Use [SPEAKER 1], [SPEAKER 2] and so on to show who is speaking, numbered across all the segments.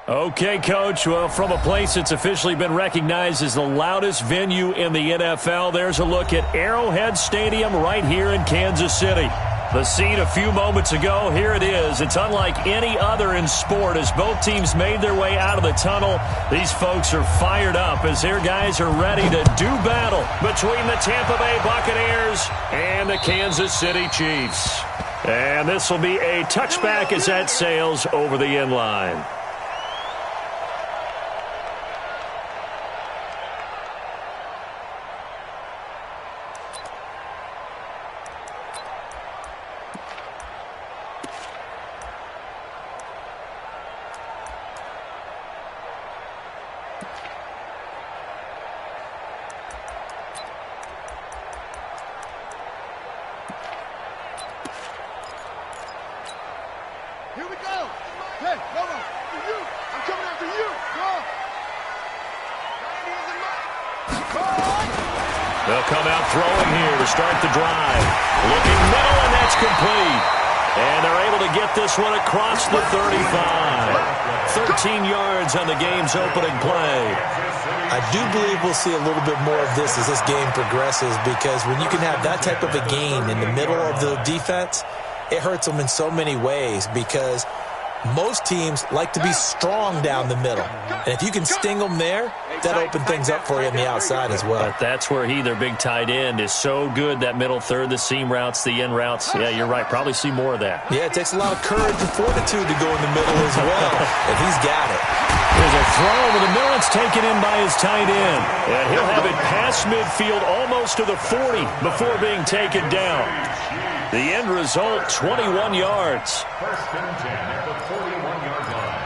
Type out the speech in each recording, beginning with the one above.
[SPEAKER 1] Okay, Coach. Well, from a place that's officially been recognized as the loudest venue in the NFL, there's a look at Arrowhead Stadium right here in Kansas City. The scene a few moments ago, here it is. It's unlike any other in sport as both teams made their way out of the tunnel. These folks are fired up as their guys are ready to do battle between the Tampa Bay Buccaneers and the Kansas City Chiefs. And this will be a touchback as that sails over the end line.
[SPEAKER 2] Here we go. Hey, hold on. For you. I'm coming after you. Go.
[SPEAKER 1] They'll come out throwing here to start the drive. Looking middle, and that's complete. And they're able to get this one across the 35. 13 yards on the game's opening play.
[SPEAKER 3] I do believe we'll see a little bit more of this as this game progresses, because when you can have that type of a gain in the middle of the defense, it hurts them in so many ways, because most teams like to be strong down the middle. And if you can sting them there, that opens things up for you on the outside as well.
[SPEAKER 1] But that's where their big tight end, is so good, that middle third, the seam routes, the in routes. Yeah, you're right. Probably see more of that.
[SPEAKER 3] Yeah, it takes a lot of courage and fortitude to go in the middle as well, and he's got it.
[SPEAKER 1] There's a throw over the middle. It's taken in by his tight end. And he'll have it past midfield almost to the 40 before being taken down. The end result, 21 yards.
[SPEAKER 4] First and 10 at the 41-yard line.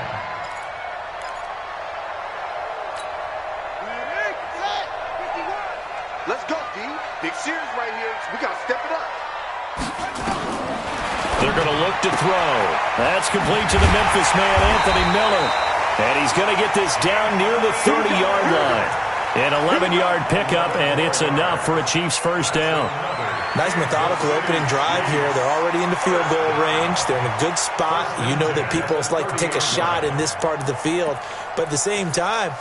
[SPEAKER 2] Let's go, D. Big series right here. We got to step it up.
[SPEAKER 1] They're going to look to throw. That's complete to the Memphis man, Anthony Miller. And he's going to get this down near the 30-yard line. An 11-yard pickup, and it's enough for a Chiefs first down.
[SPEAKER 3] Nice methodical opening drive here. They're already in the field goal range. They're in a good spot. You know that people like to take a shot in this part of the field. But at the same time,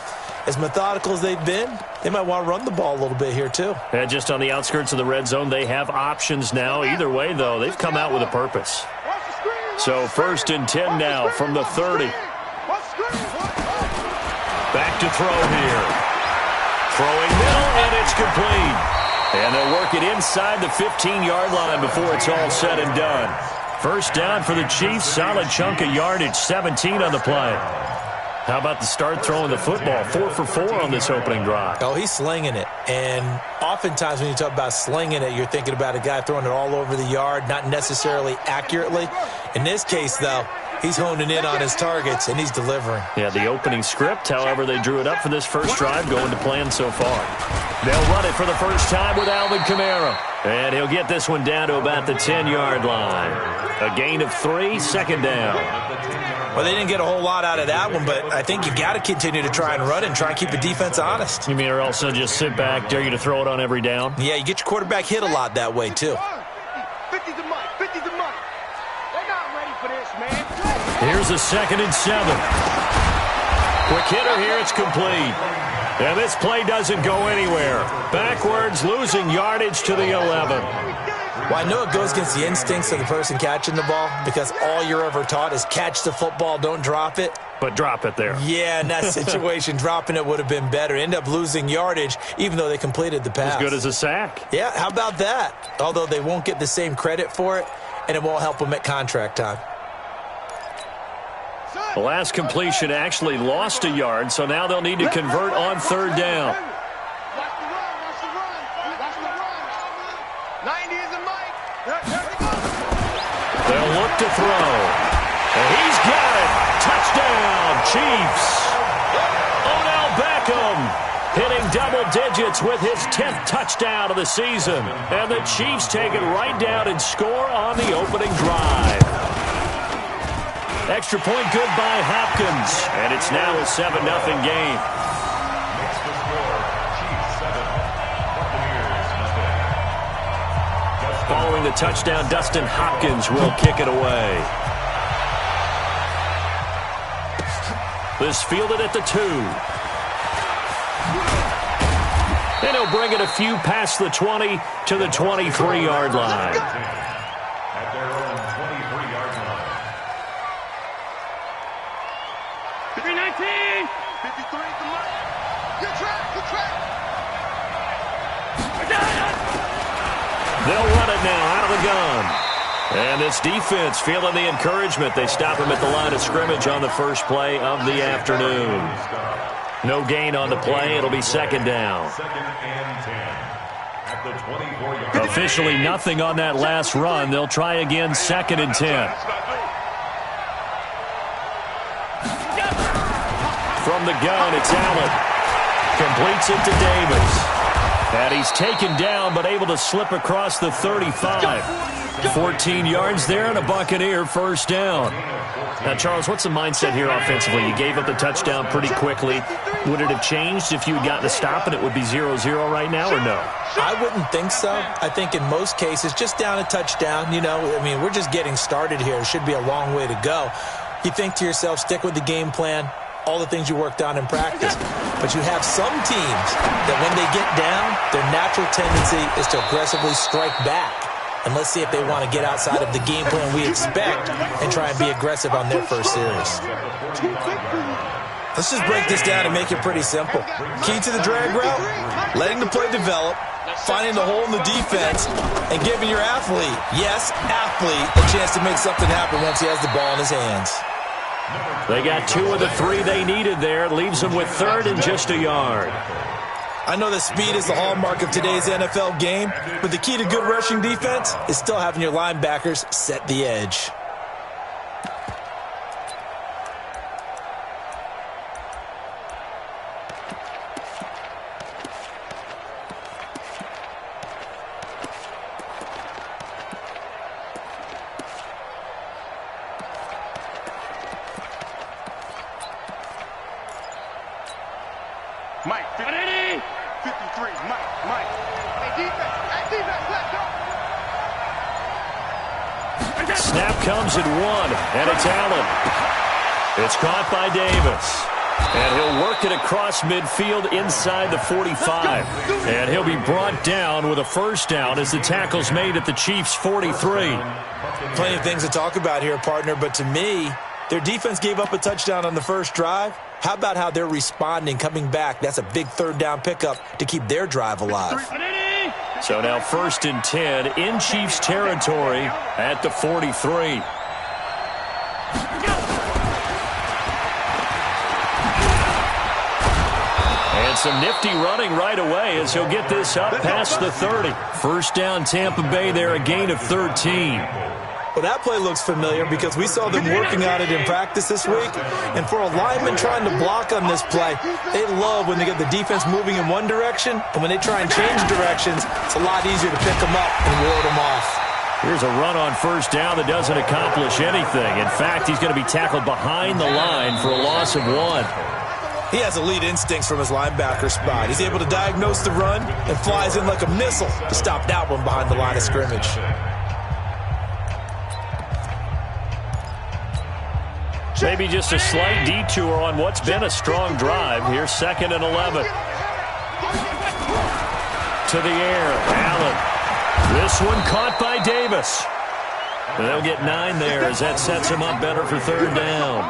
[SPEAKER 3] as methodical as they've been, they might want to run the ball a little bit here too.
[SPEAKER 1] And just on the outskirts of the red zone, they have options now. Either way, though, they've come out with a purpose. So first and 10 now from the 30. Back to throw here. Throwing middle, and it's complete. And they'll work it inside the 15-yard line before it's all said and done. First down for the Chiefs. Solid chunk of yardage, 17 on the play. How about the start throwing the football? 4 for 4 on this opening drive.
[SPEAKER 3] Oh, he's slinging it. And oftentimes when you talk about slinging it, you're thinking about a guy throwing it all over the yard, not necessarily accurately. In this case, though, he's honing in on his targets, and he's delivering.
[SPEAKER 1] Yeah, the opening script, however, they drew it up for this first drive, going to plan so far. They'll run it for the first time with Alvin Kamara. And he'll get this one down to about the 10-yard line. A gain of 3, second down.
[SPEAKER 3] Well, they didn't get a whole lot out of that one, but I think you've got to continue to try and run and try and keep the defense honest.
[SPEAKER 1] You mean or also just sit back, dare you to throw it on every down?
[SPEAKER 3] Yeah, you get your quarterback hit a lot that way, too.
[SPEAKER 2] 50's the money. 50's the money. They're not ready for this, man.
[SPEAKER 1] Here's a 2nd and 7. Quick hitter here, it's complete. And this play doesn't go anywhere. Backwards, losing yardage to the 11.
[SPEAKER 3] Well, I know it goes against the instincts of the person catching the ball, because all you're ever taught is catch the football, don't drop it.
[SPEAKER 1] But drop it there.
[SPEAKER 3] Yeah, in that situation, dropping it would have been better. End up losing yardage, even though they completed the pass.
[SPEAKER 1] As good as a sack.
[SPEAKER 3] Yeah, how about that? Although they won't get the same credit for it, and it won't help them at contract time.
[SPEAKER 1] The last completion actually lost a yard, so now they'll need to convert on 3rd down. They'll look to throw. And he's got it. Touchdown, Chiefs. Odell Beckham hitting double digits with his 10th touchdown of the season. And the Chiefs take it right down and score on the opening drive. Extra point good by Hopkins. And it's now a 7-0 game.
[SPEAKER 4] Makes the score, Chiefs 7, Buccaneers nothing.
[SPEAKER 1] Following the touchdown, Dustin Hopkins will kick it away. This fielded at the 2. And he'll bring it a few past the 20 to the 23-yard line.
[SPEAKER 4] At their own 23-yard line.
[SPEAKER 2] 319. 53 to Mike. Good track, good track.
[SPEAKER 1] They'll run it now out of the gun. And this defense feeling the encouragement. They stop him at the line of scrimmage on the first play of the afternoon. No gain on the play. It'll be second down.
[SPEAKER 4] Second and 10. At the 24-yard.
[SPEAKER 1] Officially nothing on that last run. They'll try again, second and 10. From the gun, it's Allen. Completes it to Davis. And he's taken down, but able to slip across the 35. 14 yards there and a Buccaneer first down. Now, Charles, what's the mindset here offensively? You gave up the touchdown pretty quickly. Would it have changed if you had gotten a stop and it would be 0-0 right now, or no?
[SPEAKER 3] I wouldn't think so. I think in most cases, just down a touchdown, we're just getting started here. It should be a long way to go. You think to yourself, stick with the game plan, all the things you worked on in practice. But you have some teams that when they get down, their natural tendency is to aggressively strike back. And let's see if they want to get outside of the game plan we expect and try and be aggressive on their first series. Let's just break this down and make it pretty simple. Key to the drag route, letting the play develop, finding the hole in the defense, and giving your athlete, yes, athlete, a chance to make something happen once he has the ball in his hands.
[SPEAKER 1] They got 2 of the 3 they needed there. Leaves them with third and just a yard.
[SPEAKER 3] I know that speed is the hallmark of today's NFL game, but the key to good rushing defense is still having your linebackers set the edge.
[SPEAKER 2] Mike, 53, Mike. Hey, defense, let's go.
[SPEAKER 1] Snap comes at 1, and it's Allen. It's caught by Davis. And he'll work it across midfield inside the 45. And he'll be brought down with a first down as the tackle's made at the Chiefs' 43.
[SPEAKER 3] Plenty of things to talk about here, partner, but to me, their defense gave up a touchdown on the first drive. How about how they're responding, coming back? That's a big third down pickup to keep their drive alive.
[SPEAKER 1] So now first and 10 in Chiefs territory at the 43. And some nifty running right away as he'll get this up past the 30. First down Tampa Bay there, a gain of 13.
[SPEAKER 3] Well, that play looks familiar because we saw them working on it in practice this week. And for a lineman trying to block on this play, they love when they get the defense moving in one direction. And when they try and change directions, it's a lot easier to pick them up and ward them off.
[SPEAKER 1] Here's a run on first down that doesn't accomplish anything. In fact, he's going to be tackled behind the line for a loss of 1.
[SPEAKER 3] He has elite instincts from his linebacker spot. He's able to diagnose the run and flies in like a missile to stop that one behind the line of scrimmage.
[SPEAKER 1] Maybe just a slight detour on what's been a strong drive. Here's second and 11. To the air, Allen. This one caught by Davis. They'll get 9 there as that sets him up better for third down.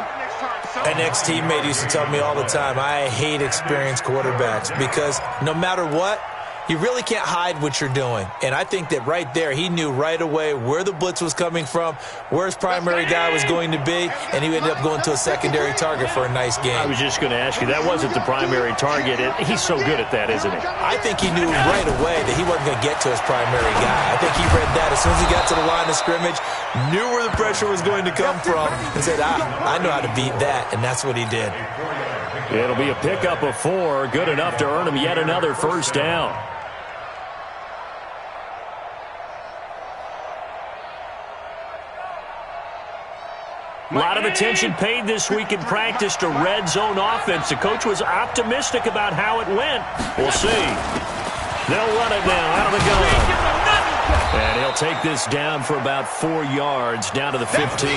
[SPEAKER 3] An ex-teammate used to tell me all the time, I hate experienced quarterbacks because no matter what, you really can't hide what you're doing. And I think that right there, he knew right away where the blitz was coming from, where his primary guy was going to be, and he ended up going to a secondary target for a nice game.
[SPEAKER 1] I was just going to ask you, that wasn't the primary target. He's so good at that, isn't he?
[SPEAKER 3] I think he knew right away that he wasn't going to get to his primary guy. I think he read that as soon as he got to the line of scrimmage, knew where the pressure was going to come from, and said, I know how to beat that, and that's what he did.
[SPEAKER 1] It'll be a pickup of 4, good enough to earn him yet another first down. A lot of attention paid this week in practice to red zone offense. The coach was optimistic about how it went. We'll see. They'll run it now out of the gun. And he'll take this down for about 4 yards, down to the 15.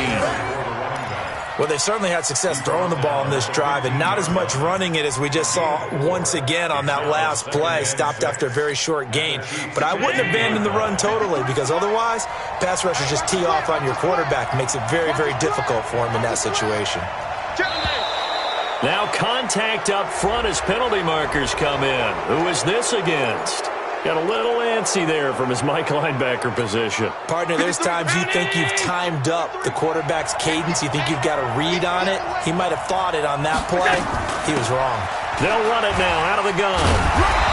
[SPEAKER 3] Well, they've certainly had success throwing the ball in this drive, and not as much running it as we just saw once again on that last play, stopped after a very short gain. But I wouldn't abandon the run totally, because otherwise, pass rushers just tee off on your quarterback. It makes it very, very difficult for him in that situation.
[SPEAKER 1] Now contact up front as penalty markers come in. Who is this against? Got a little antsy there from his Mike linebacker position.
[SPEAKER 3] Partner, there's times you think you've timed up the quarterback's cadence. You think you've got a read on it. He might have thought it on that play. He was wrong.
[SPEAKER 1] They'll run it now out of the gun.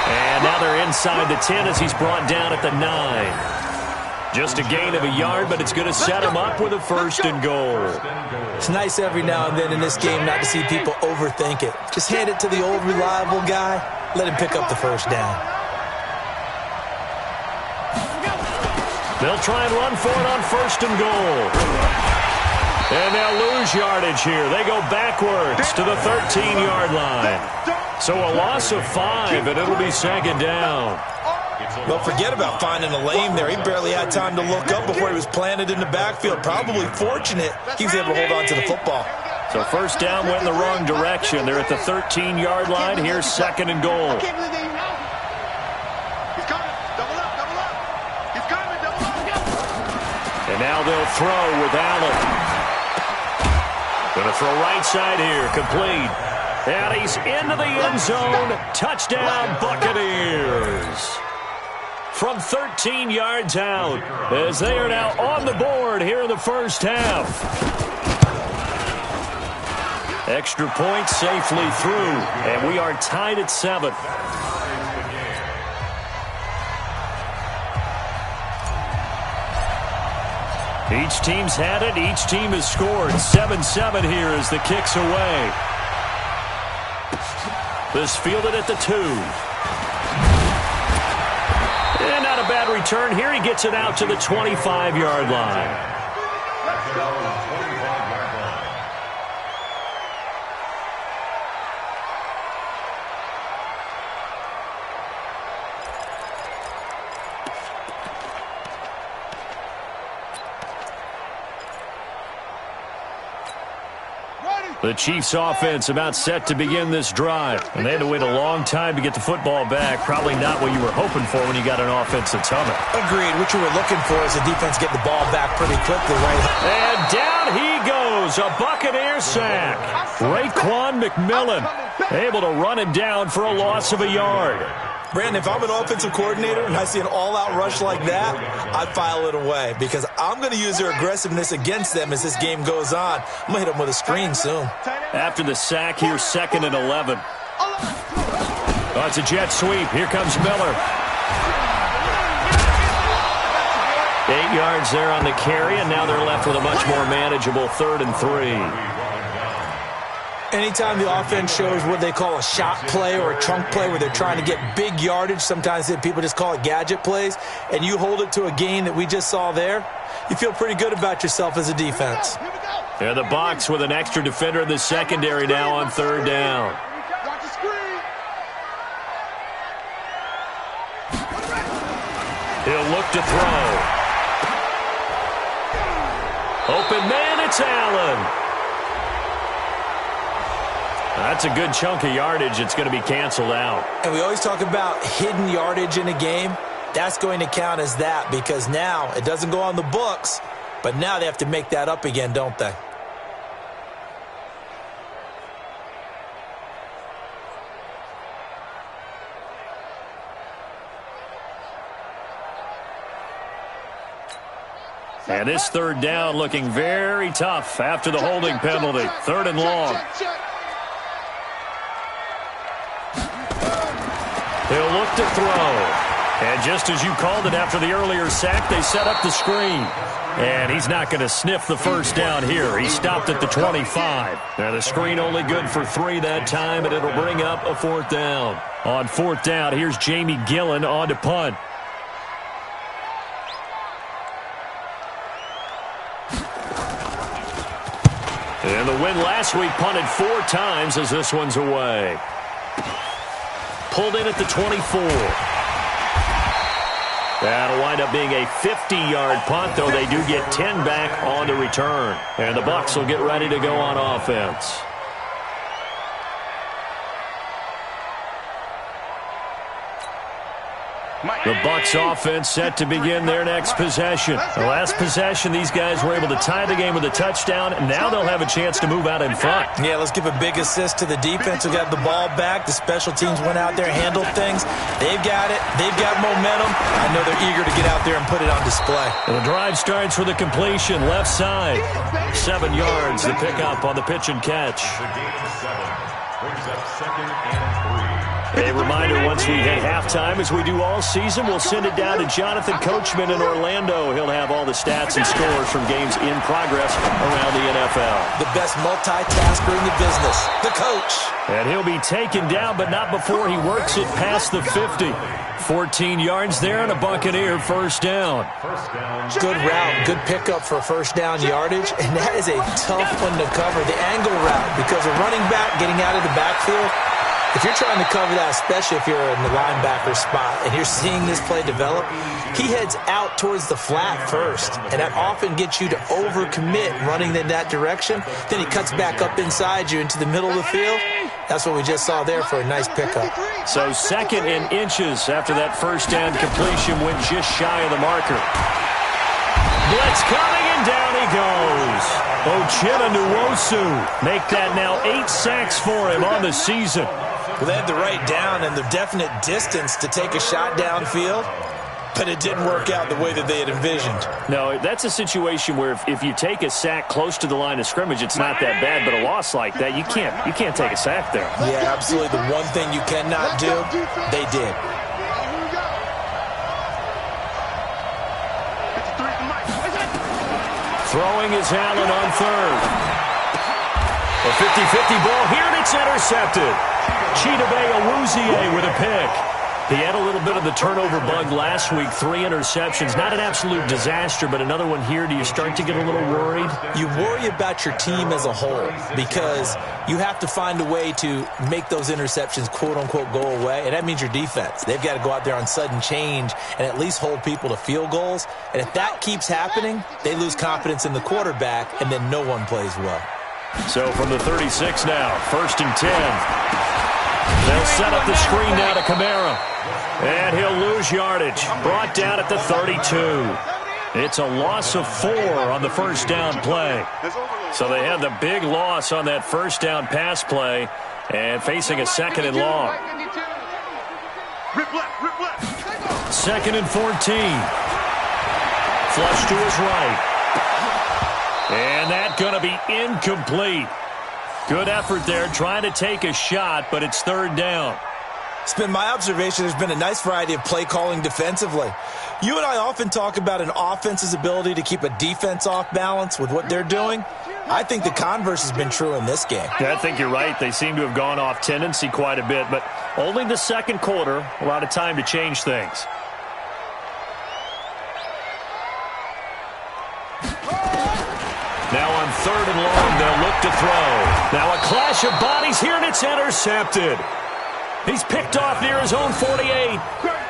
[SPEAKER 1] And now they're inside the 10 as he's brought down at the 9. Just a gain of a yard, but it's going to set him up with a 1st and goal.
[SPEAKER 3] It's nice every now and then in this game not to see people overthink it. Just hand it to the old reliable guy. Let him pick up the 1st down.
[SPEAKER 1] They'll try and run for it on 1st and goal. And they'll lose yardage here. They go backwards to the 13-yard line. So a loss of 5, and it'll be 2nd down.
[SPEAKER 3] Well, forget about finding a lane there. He barely had time to look up before he was planted in the backfield. Probably fortunate he was able to hold on to the football.
[SPEAKER 1] So 1st down went in the wrong direction. They're at the 13-yard line. Here's 2nd and goal. And now they'll throw with Allen. Going to throw right side here. Complete. And he's into the end zone. Touchdown, Buccaneers. From 13 yards out, as they are now on the board here in the 1st half. Extra point safely through, and we are tied at 7. Each team's had it. Each team has scored. 7-7 here as the kick's away. This fielded at the 2. And not a bad return here. He gets it out to the 25-yard line. The Chiefs' offense about set to begin this drive. And they had to wait a long time to get the football back. Probably not what you were hoping for when you got an offense that's humming.
[SPEAKER 3] Agreed. What you were looking for is the defense get the ball back pretty quickly, right?
[SPEAKER 1] And down he goes. A Buccaneer sack. Raekwon McMillan able to run him down for a loss of a yard.
[SPEAKER 3] Brandon, if I'm an offensive coordinator and I see an all-out rush like that, I file it away because I'm going to use their aggressiveness against them as this game goes on. I'm going to hit them with a screen soon.
[SPEAKER 1] After the sack, here's 2nd and 11. Oh, it's a jet sweep. Here comes Miller. 8 yards there on the carry, and now they're left with a much more manageable 3rd and 3.
[SPEAKER 3] Anytime the offense shows what they call a shot play or a chunk play where they're trying to get big yardage, sometimes people just call it gadget plays, and you hold it to a gain that we just saw there, you feel pretty good about yourself as a defense.
[SPEAKER 1] They're the box with an extra defender in the secondary now on 3rd down. He'll look to throw. Open man, it's Allen. That's a good chunk of yardage. It's going to be canceled out.
[SPEAKER 3] And we always talk about hidden yardage in a game. That's going to count as that because now it doesn't go on the books, but now they have to make that up again, don't they?
[SPEAKER 1] And this 3rd down looking very tough after the holding penalty. 3rd and long. He'll look to throw. And just as you called it after the earlier sack, they set up the screen. And he's not going to sniff the 1st down here. He stopped at the 25. Now the screen only good for 3 that time, and it'll bring up a 4th down. On 4th down, here's Jamie Gillen on to punt. And the win last week punted 4 times as this one's away. Pulled in at the 24. That'll wind up being a 50-yard punt, though they do get 10 back on the return. And the Bucs will get ready to go on offense. The Bucs offense set to begin their next possession. The last possession, these guys were able to tie the game with a touchdown, and now they'll have a chance to move out in front.
[SPEAKER 3] Yeah, let's give a big assist to the defense who got the ball back. The special teams went out there, handled things. They've got it. They've got momentum. I know they're eager to get out there and put it on display.
[SPEAKER 1] The drive starts with a completion, left side. 7 yards, the pickup on the pitch and catch.
[SPEAKER 4] Brings up 2nd and 3.
[SPEAKER 1] A reminder, once we hit halftime, as we do all season, we'll send it down to Jonathan Coachman in Orlando. He'll have all the stats and scores from games in progress around the NFL.
[SPEAKER 3] The best multitasker in the business, the coach.
[SPEAKER 1] And he'll be taken down, but not before he works it past the 50. 14 yards there and a Buccaneer first down.
[SPEAKER 3] Good route, good pickup for first down yardage, and that is a tough one to cover, the angle route, because a running back getting out of the backfield, if you're trying to cover that, especially if you're in the linebacker spot and you're seeing this play develop, he heads out towards the flat first, and that often gets you to overcommit running in that direction. Then he cuts back up inside you into the middle of the field. That's what we just saw there for a nice pickup.
[SPEAKER 1] So 2nd and inches after that first down completion went just shy of the marker. Blitz coming, and down he goes. Uchenna Nwosu make that now 8 sacks for him on the season.
[SPEAKER 3] Well, they had the right down and the definite distance to take a shot downfield, but it didn't work out the way that they had envisioned.
[SPEAKER 1] No, that's a situation where if you take a sack close to the line of scrimmage, it's not that bad, but a loss like that, you can't take a sack there.
[SPEAKER 3] Yeah, absolutely. The one thing you cannot do, they did.
[SPEAKER 1] Throwing is Allen on third. A 50-50 ball here, and it's intercepted. Chidobe Awuzie with a pick. He had a little bit of the turnover bug last week, 3 interceptions. Not an absolute disaster, but another one here. Do you start to get a little worried?
[SPEAKER 3] You worry about your team as a whole because you have to find a way to make those interceptions, quote-unquote, go away, and that means your defense. They've got to go out there on sudden change and at least hold people to field goals. And if that keeps happening, they lose confidence in the quarterback, and then no one plays well.
[SPEAKER 1] So from the 36 now, 1st and 10. They'll set up the screen now to Kamara. And he'll lose yardage. Brought down at the 32. It's a loss of 4 on the first down play. So they had the big loss on that first down pass play and facing a 2nd and long. 2nd and 14. Flush to his right. And that's going to be incomplete. Good effort there, trying to take a shot, but it's 3rd down.
[SPEAKER 3] It's been my observation there's been a nice variety of play calling defensively. You and I often talk about an offense's ability to keep a defense off balance with what they're doing. I think the converse has been true in this game.
[SPEAKER 1] Yeah, I think you're right. They seem to have gone off tendency quite a bit, but only the 2nd quarter, a lot of time to change things. Now on 3rd and long, they'll look to throw. Now a clash of bodies here, and it's intercepted. He's picked off near his own 48.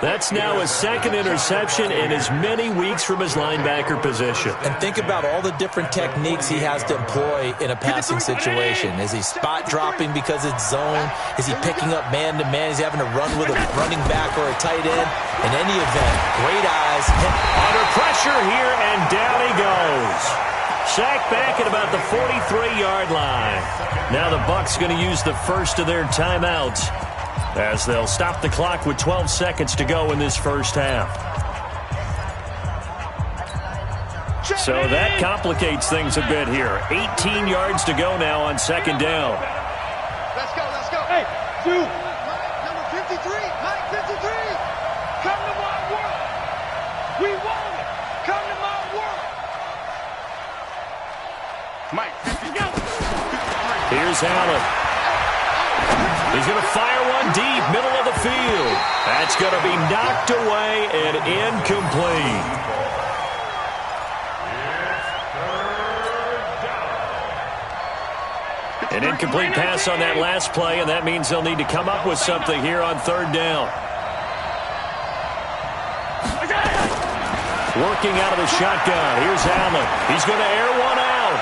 [SPEAKER 1] That's now his 2nd interception in as many weeks from his linebacker position.
[SPEAKER 3] And think about all the different techniques he has to employ in a passing situation. Is he spot dropping because it's zone? Is he picking up man-to-man? Is he having to run with a running back or a tight end? In any event, great eyes.
[SPEAKER 1] Under pressure here, and down he goes. Sacked back at about the 43-yard line. Now the Bucs going to use the first of their timeouts as they'll stop the clock with 12 seconds to go in this first half. So that complicates things a bit here. 18 yards to go now on 2nd down.
[SPEAKER 2] Let's go, let's go. Hey, 2. Number 53, Mike 53. Come to my world. We want it. Come to my world. Mike 53.
[SPEAKER 1] Here's Allen. He's going to fire one deep, middle of the field. That's going to be knocked away and incomplete. An incomplete pass on that last play, and that means they'll need to come up with something here on 3rd down. Working out of the shotgun. Here's Allen. He's going to air one out.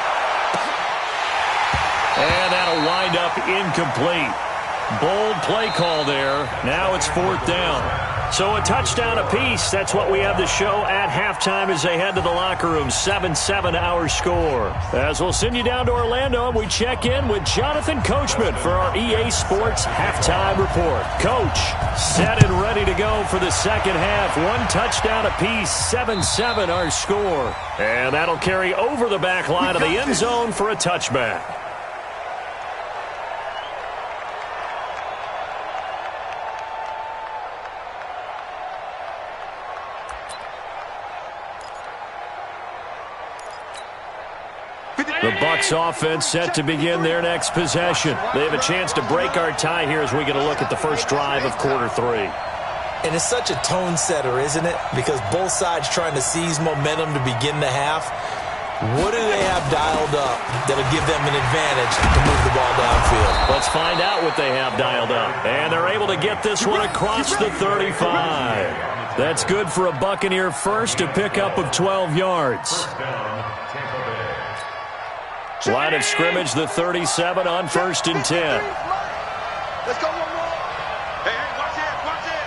[SPEAKER 1] And that'll wind up incomplete. Bold play call there. Now it's 4th down. So a touchdown apiece. That's what we have to show at halftime as they head to the locker room. 7-7 our score. As we'll send you down to Orlando, we check in with Jonathan Coachman for our EA Sports halftime report. Coach, set and ready to go for the second half. 1 touchdown apiece. 7-7 our score. And that'll carry over the back line of the end zone for a touchback. The Bucs offense set to begin their next possession. They have a chance to break our tie here as we get a look at the first drive of quarter 3.
[SPEAKER 3] And it's such a tone setter, isn't it? Because both sides trying to seize momentum to begin the half. What do they have dialed up that'll give them an advantage to move the ball downfield?
[SPEAKER 1] Let's find out what they have dialed up. And they're able to get this one across the 35. That's good for a Buccaneer first, a pickup of 12 yards. Line of scrimmage, the 37 on 1st and 10.
[SPEAKER 2] Let's go one more. Hey, watch it, watch it.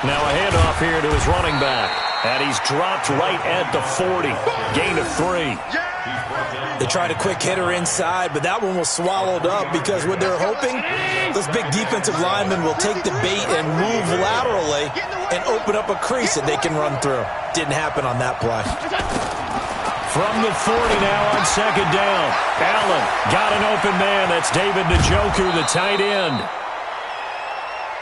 [SPEAKER 1] Now a handoff here to his running back. And he's dropped right at the 40. Gain of 3.
[SPEAKER 3] They tried a quick hitter inside, but that one was swallowed up because what they're hoping, those big defensive linemen will take the bait and move laterally and open up a crease that they can run through. Didn't happen on that play.
[SPEAKER 1] From the 40 now on 2nd down. Allen got an open man. That's David Njoku, the tight end.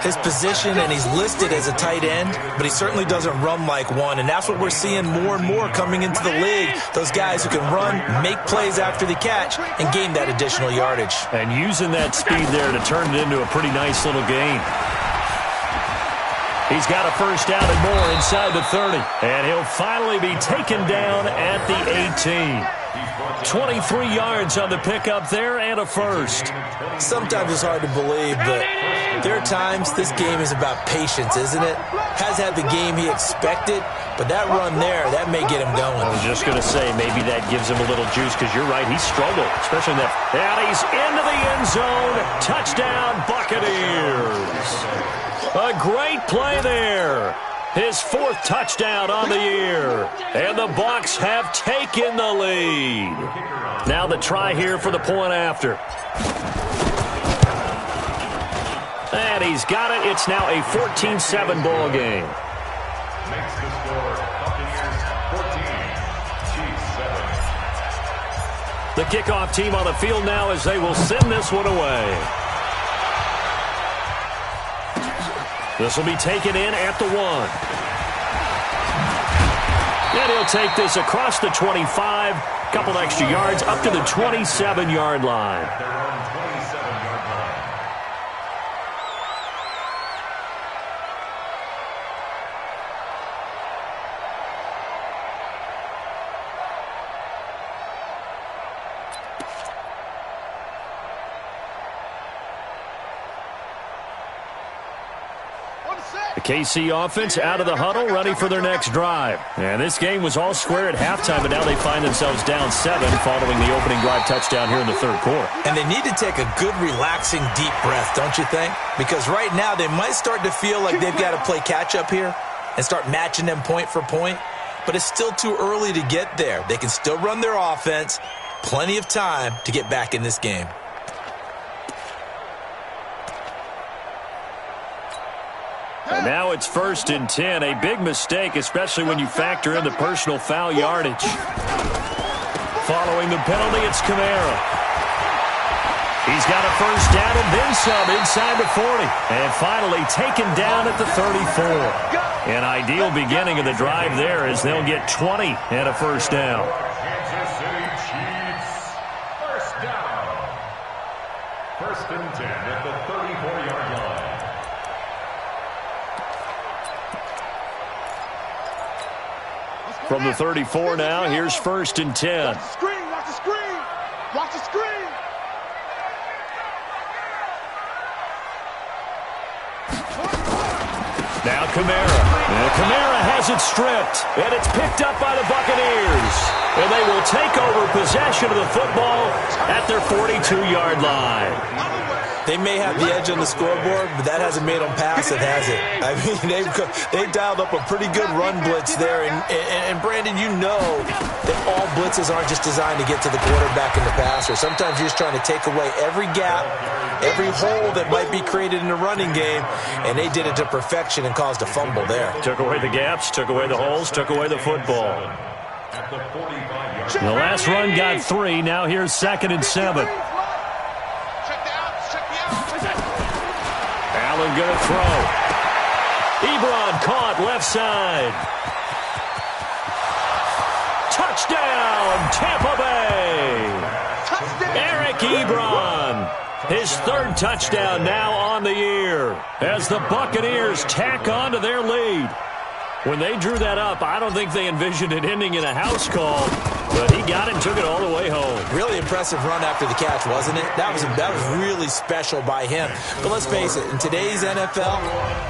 [SPEAKER 3] His position, and he's listed as a tight end, but he certainly doesn't run like one, and that's what we're seeing more and more coming into the league. Those guys who can run, make plays after the catch, and gain that additional yardage.
[SPEAKER 1] And using that speed there to turn it into a pretty nice little gain. He's got a first down and more inside the 30, and he'll finally be taken down at the 18. 23 yards on the pickup there and a first.
[SPEAKER 3] Sometimes it's hard to believe, but there are times this game is about patience, isn't it? Has had the game he expected, but that run there, that may get him going.
[SPEAKER 1] I was just going to say, maybe that gives him a little juice because you're right, he struggled, especially in that. And he's into the end zone. Touchdown, Buccaneers. A great play there. His 4th touchdown on the year. And the Bucs have taken the lead. Now the try here for the point after. And he's got it. It's now a 14-7 ball game.
[SPEAKER 4] Makes the score Buccaneers 14, Chiefs 7.
[SPEAKER 1] The kickoff team on the field now as they will send this one away. This will be taken in at the 1. And he'll take this across the 25. Couple extra yards up to the 27-yard line.
[SPEAKER 4] Their own 27-yard line.
[SPEAKER 1] The KC offense out of the huddle, ready for their next drive. And this game was all square at halftime, but now they find themselves down 7 following the opening drive touchdown here in the 3rd quarter.
[SPEAKER 3] And they need to take a good, relaxing, deep breath, don't you think? Because right now they might start to feel like they've got to play catch-up here and start matching them point for point. But it's still too early to get there. They can still run their offense. Plenty of time to get back in this game.
[SPEAKER 1] And now it's 1st and 10. A big mistake, especially when you factor in the personal foul yardage. Following the penalty, it's Kamara. He's got a first down and then some inside the 40. And finally taken down at the 34. An ideal beginning of the drive there as they'll get 20 and a first down.
[SPEAKER 4] Kansas City Chiefs, first down. 1st and 10 at the 34-yard line.
[SPEAKER 1] From the 34 now, here's 1st and 10.
[SPEAKER 2] Watch the screen, watch the screen. Watch the screen.
[SPEAKER 1] Now Kamara. And Kamara has it stripped. And it's picked up by the Buccaneers. And they will take over possession of the football at their 42-yard line.
[SPEAKER 3] They may have the edge on the scoreboard, but that hasn't made them pass it, has it? I mean, they dialed up a pretty good run blitz there. And Brandon, you know that all blitzes aren't just designed to get to the quarterback and the passer. Sometimes you're just trying to take away every gap, every hole that might be created in the running game, and they did it to perfection and caused a fumble there.
[SPEAKER 1] Took away the gaps, took away the holes, took away the football. The last run got 3. Now here's 2nd and 7. Allen going to throw. Ebron caught left side. Touchdown, Tampa Bay. Eric Ebron. His 3rd touchdown now on the year as the Buccaneers tack on to their lead. When they drew that up, I don't think they envisioned it ending in a house call, but he got it and took it all the way home.
[SPEAKER 3] Really impressive run after the catch, wasn't it? That was really special by him. But let's face it, in today's NFL,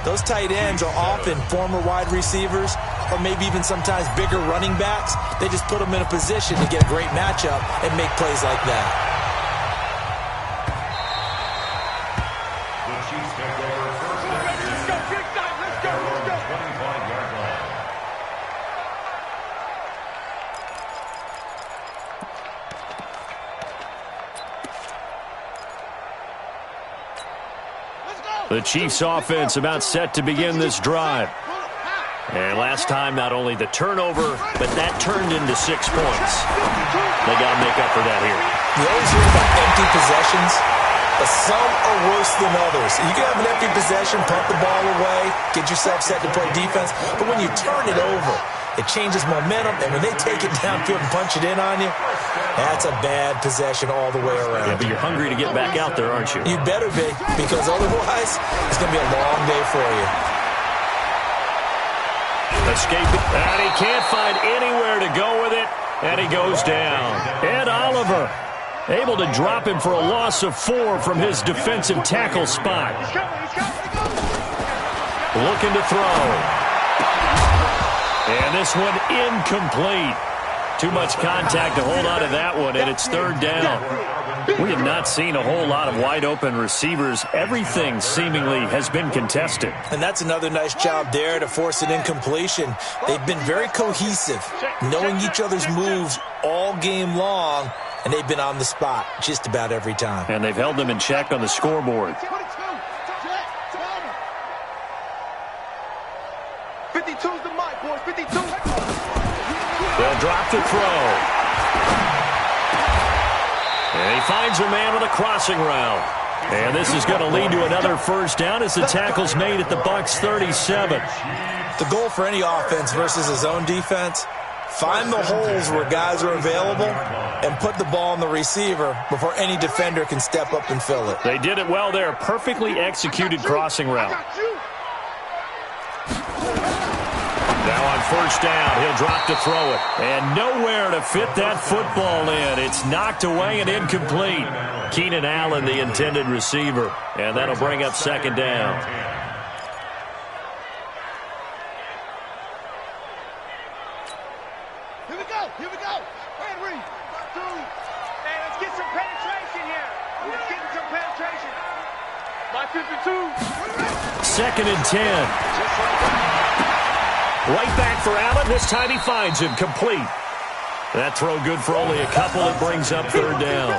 [SPEAKER 3] those tight ends are often former wide receivers or maybe even sometimes bigger running backs. They just put them in a position to get a great matchup and make plays like that.
[SPEAKER 1] The Chiefs' offense about set to begin this drive. And last time, not only the turnover, but that turned into 6 points. They got to make up for that here.
[SPEAKER 3] You always hear about empty possessions, but some are worse than others. You can have an empty possession, pump the ball away, get yourself set to play defense, but when you turn it over, it changes momentum, and when they take it downfield and punch it in on you, that's a bad possession all the way around.
[SPEAKER 1] Yeah, but you're hungry to get back out there, aren't you?
[SPEAKER 3] You better be, because otherwise, it's going to be a long day for you.
[SPEAKER 1] Escaping, and he can't find anywhere to go with it, and he goes down. Ed Oliver able to drop him for a loss of 4 from his defensive tackle spot. Looking to throw. And this one incomplete. Too much contact to hold on to that one, and it's 3rd down. We have not seen a whole lot of wide-open receivers. Everything seemingly has been contested.
[SPEAKER 3] And that's another nice job there to force an incompletion. They've been very cohesive, knowing each other's moves all game long, and they've been on the spot just about every time.
[SPEAKER 1] And they've held them in check on the scoreboard.
[SPEAKER 2] 52's the mic, boys. 52.
[SPEAKER 1] They'll drop the throw. And he finds a man with a crossing route. And this is going to lead to another 1st down as the tackle's made at the Bucs 37.
[SPEAKER 3] The goal for any offense versus his own defense, find the holes where guys are available and put the ball on the receiver before any defender can step up and fill it.
[SPEAKER 1] They did it well there. Perfectly executed crossing route. Now on 1st down, he'll drop to throw it. And nowhere to fit that football in. It's knocked away and incomplete. Keenan Allen, the intended receiver. And that'll bring up 2nd down.
[SPEAKER 2] Here we go. Here we go. Henry. Hey, let's get some penetration here. Let's get some penetration. My 52.
[SPEAKER 1] 2nd and 10. Right back for Allen. This time he finds him complete. That throw good for only a couple. It brings up 3rd down.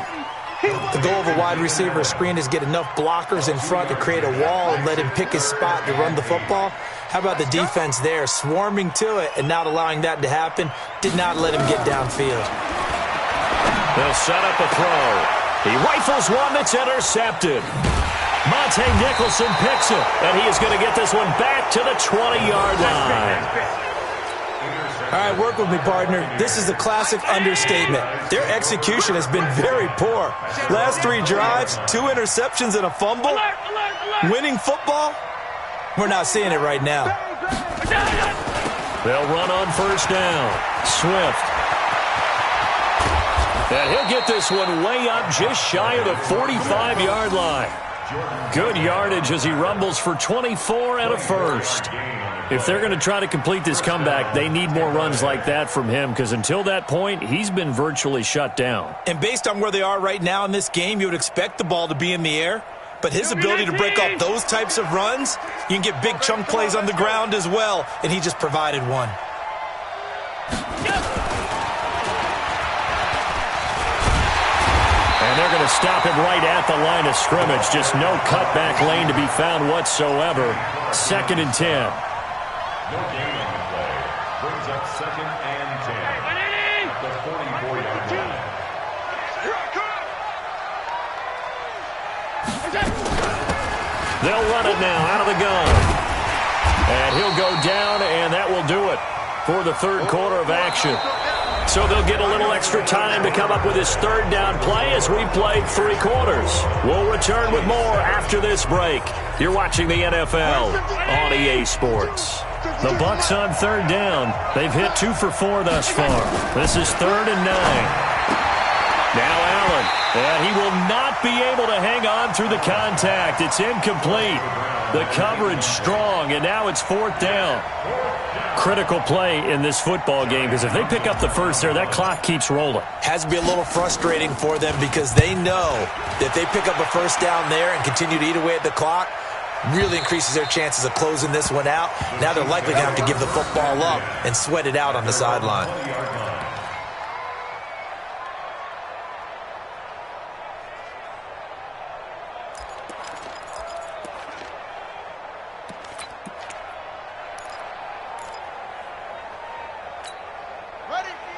[SPEAKER 3] The goal of a wide receiver screen is get enough blockers in front to create a wall and let him pick his spot to run the football. How about the defense there, swarming to it and not allowing that to happen? Did not let him get downfield.
[SPEAKER 1] They'll set up a throw. He rifles one that's intercepted. Monte Nicholson picks it, and he is going to get this one back to the 20-yard line.
[SPEAKER 3] All right, work with me, partner. This is a classic understatement. Their execution has been very poor. Last 3 drives, 2 interceptions and a fumble. Winning football? We're not seeing it right now.
[SPEAKER 1] They'll run on 1st down. Swift. And he'll get this one way up just shy of the 45-yard line. Good yardage as he rumbles for 24 and a first. If they're going to try to complete this comeback, they need more runs like that from him, because until that point, he's been virtually shut down.
[SPEAKER 3] And based on where they are right now in this game, you would expect the ball to be in the air. But his ability to break off those types of runs, you can get big chunk plays on the ground as well, and he just provided one.
[SPEAKER 1] And they're going to stop him right at the line of scrimmage. Just no cutback lane to be found whatsoever. 2nd and 10.
[SPEAKER 4] No gain on the play. Brings up 2nd and 10. At the 44-yard line.
[SPEAKER 1] They'll run it now out of the gun. And he'll go down, and that will do it for the third quarter of action. So they'll get a little extra time to come up with his third down play as we've played 3 quarters. We'll return with more after this break. You're watching the NFL on EA Sports. The Bucs on third down. They've hit 2 for 4 thus far. This is 3rd and 9. Now Allen, and he will not be able to hang on through the contact. It's incomplete. The coverage strong, and now it's 4th down. Critical play in this football game, because if they pick up the first there, that clock keeps rolling.
[SPEAKER 3] Has to be a little frustrating for them because they know that if they pick up a first down there and continue to eat away at the clock, really increases their chances of closing this one out. Now they're likely going to have to give the football up and sweat it out on the sideline.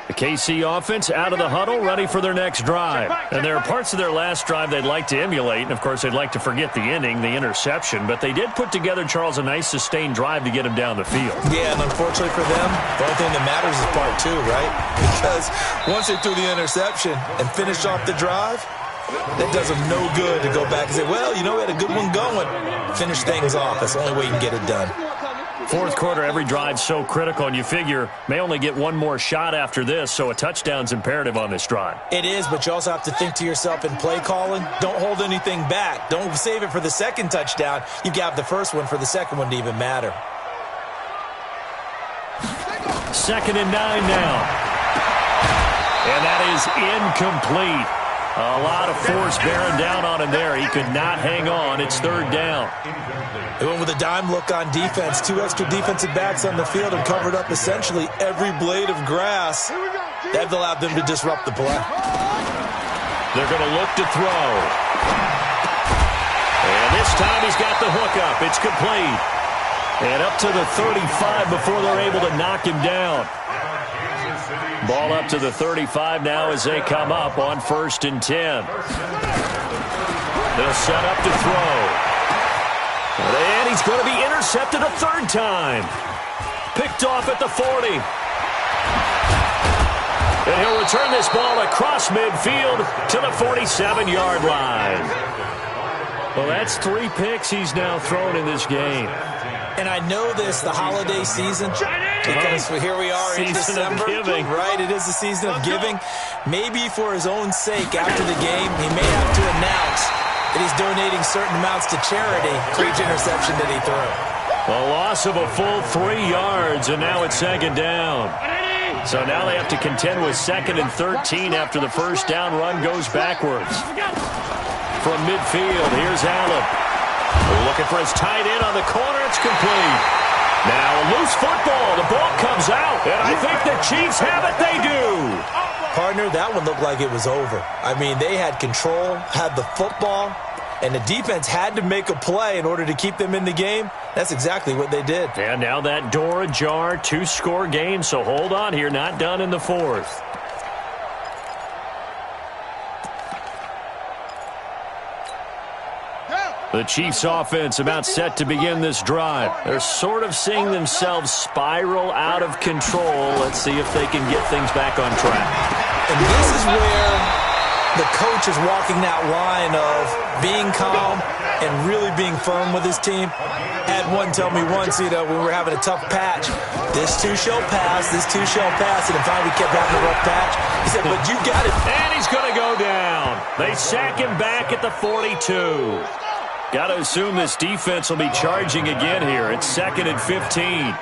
[SPEAKER 1] The KC offense out of the huddle, ready for their next drive. And there are parts of their last drive they'd like to emulate, and of course they'd like to forget the inning, the interception, but they did put together, Charles, a nice sustained drive to get him down the field.
[SPEAKER 3] Yeah, and unfortunately for them, the only thing that matters is part 2, right? Because once they threw the interception and finished off the drive, that does them no good to go back and say, well, you know, we had a good one going. Finish things off. That's the only way you can get it done.
[SPEAKER 1] Fourth quarter, every drive's so critical, and you figure may only get one more shot after this, so a touchdown's imperative on this drive.
[SPEAKER 3] It is, but you also have to think to yourself in play calling, don't hold anything back. Don't save it for the second touchdown. You got the first one for the second one to even matter.
[SPEAKER 1] 2nd and 9 now. And that is incomplete. A lot of force bearing down on him there. He could not hang on. It's 3rd down.
[SPEAKER 3] They went with a dime look on defense. 2 extra defensive backs on the field and covered up essentially every blade of grass. That allowed them to disrupt the play.
[SPEAKER 1] They're going to look to throw. And this time he's got the hook up. It's complete. And up to the 35 before they're able to knock him down. Ball up to the 35 now as they come up on 1st and 10. They'll set up to throw. And he's going to be intercepted a 3rd time. Picked off at the 40. And he'll return this ball across midfield to the 47-yard line. Well, that's 3 picks he's now thrown in this game.
[SPEAKER 3] And I know this, the holiday season, because here we are in December. Right, it is the season of giving. Maybe for his own sake, after the game, he may have to announce that he's donating certain amounts to charity for each interception that he threw.
[SPEAKER 1] A loss of a full 3 yards, and now it's 2nd down. So now they have to contend with 2nd and 13 after the first down run goes backwards. From midfield, here's Allen. Looking for his tight end on the corner. It's complete. Now a loose football. The ball comes out, and I think the Chiefs have it. They do.
[SPEAKER 3] Partner, that one looked like it was over. I mean, they had control, had the football, and the defense had to make a play in order to keep them in the game. That's exactly what they did.
[SPEAKER 1] And now that door ajar, 2-score game, so hold on here. Not done in the 4th. The Chiefs offense about set to begin this drive. They're sort of seeing themselves spiral out of control. Let's see if they can get things back on track.
[SPEAKER 3] And this is where the coach is walking that line of being calm and really being firm with his team. Had one tell me once, you know, we were having a tough patch. This too shall pass, this too shall pass. And in fact, we kept having a rough patch. He said, but you got it.
[SPEAKER 1] And he's going to go down. They sack him back at the 42. Got to assume this defense will be charging again here. It's 2nd and 15.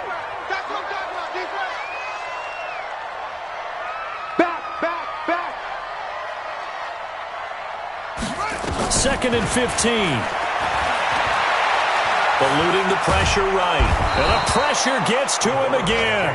[SPEAKER 2] Back.
[SPEAKER 1] 2nd and 15. Eluding the pressure right. And the pressure gets to him again.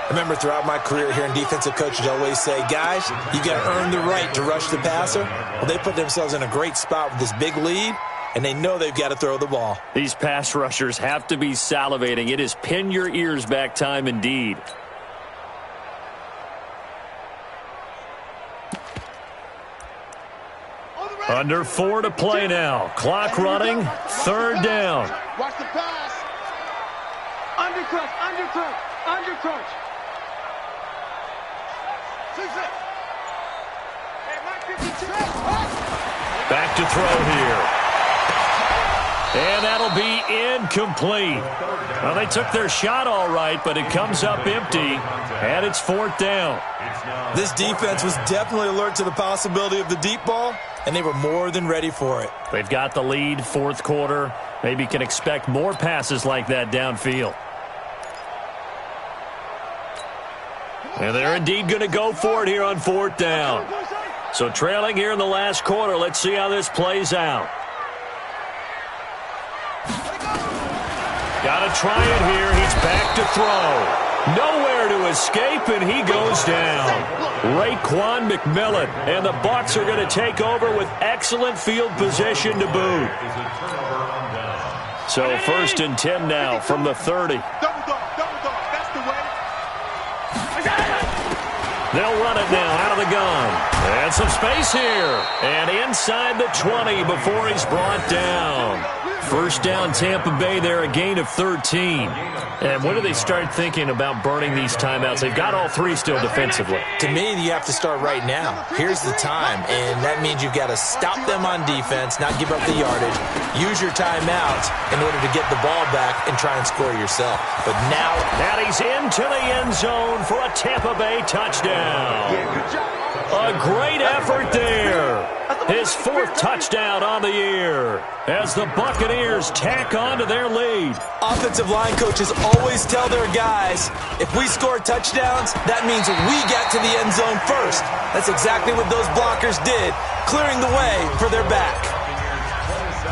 [SPEAKER 3] I remember throughout my career hearing defensive coaches always say, guys, you got to earn the right to rush the passer. Well, they put themselves in a great spot with this big lead, and they know they've got to throw the ball.
[SPEAKER 1] These pass rushers have to be salivating. It is pin your ears back time indeed. Under 4 to play now. Clock running. 3rd down.
[SPEAKER 2] Watch the pass. Undercrunch.
[SPEAKER 1] Back to throw here. And that'll be incomplete. Well, they took their shot all right, but it comes up empty, and it's 4th down.
[SPEAKER 3] This defense was definitely alert to the possibility of the deep ball, and they were more than ready for it.
[SPEAKER 1] They've got the lead, 4th quarter. Maybe can expect more passes like that downfield. And they're indeed going to go for it here on 4th down. So trailing here in the last quarter. Let's see how this plays out. Got to try it here. He's back to throw. Nowhere to escape, and he goes down. Raekwon McMillan, and the Bucs are going to take over with excellent field position to boot. So 1st and 10 now from the 30.
[SPEAKER 2] That's the way.
[SPEAKER 1] They'll run it now out of the gun. And some space here. And inside the 20 before he's brought down. 1st down Tampa Bay there, a gain of 13. And when do they start thinking about burning these timeouts? They've got all 3 still defensively.
[SPEAKER 3] To me, you have to start right now. Here's the time, and that means you've got to stop them on defense, not give up the yardage, use your timeouts in order to get the ball back and try and score yourself. But now
[SPEAKER 1] he's into the end zone for a Tampa Bay touchdown. A great effort there. His 4th touchdown on the year as the Buccaneers tack on to their lead.
[SPEAKER 3] Offensive line coaches always tell their guys, if we score touchdowns, that means we get to the end zone first. That's exactly what those blockers did, clearing the way for their back.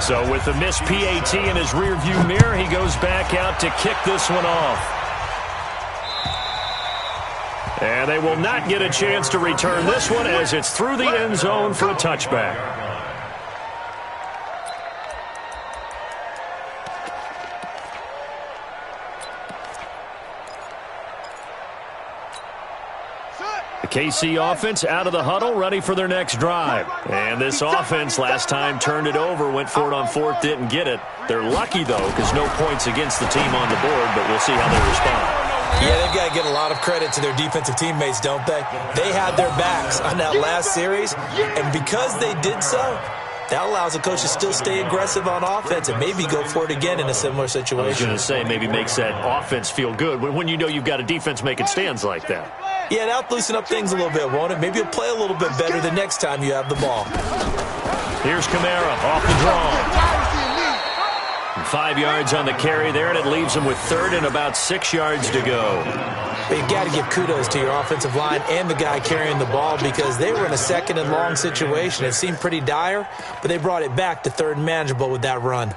[SPEAKER 1] So with the missed PAT in his rearview mirror, he goes back out to kick this one off. And they will not get a chance to return this one as it's through the end zone for a touchback. The KC offense out of the huddle, ready for their next drive. And this offense last time turned it over, went for it on 4th, didn't get it. They're lucky, though, because no points against the team on the board, but we'll see how they respond.
[SPEAKER 3] Yeah, they've got to get a lot of credit to their defensive teammates, don't they? They had their backs on that last series, and because they did so, that allows the coach to still stay aggressive on offense and maybe go for it again in a similar situation.
[SPEAKER 1] I was going to say, maybe makes that offense feel good when you know you've got a defense making stands like that.
[SPEAKER 3] Yeah, that'll loosen up things a little bit, won't it? Maybe you'll play a little bit better the next time you have the ball.
[SPEAKER 1] Here's Kamara off the draw. 5 yards on the carry there, and it leaves them with 3rd and about 6 yards to go.
[SPEAKER 3] But you got to give kudos to your offensive line and the guy carrying the ball because they were in a 2nd and long situation. It seemed pretty dire, but they brought it back to 3rd and manageable with that run.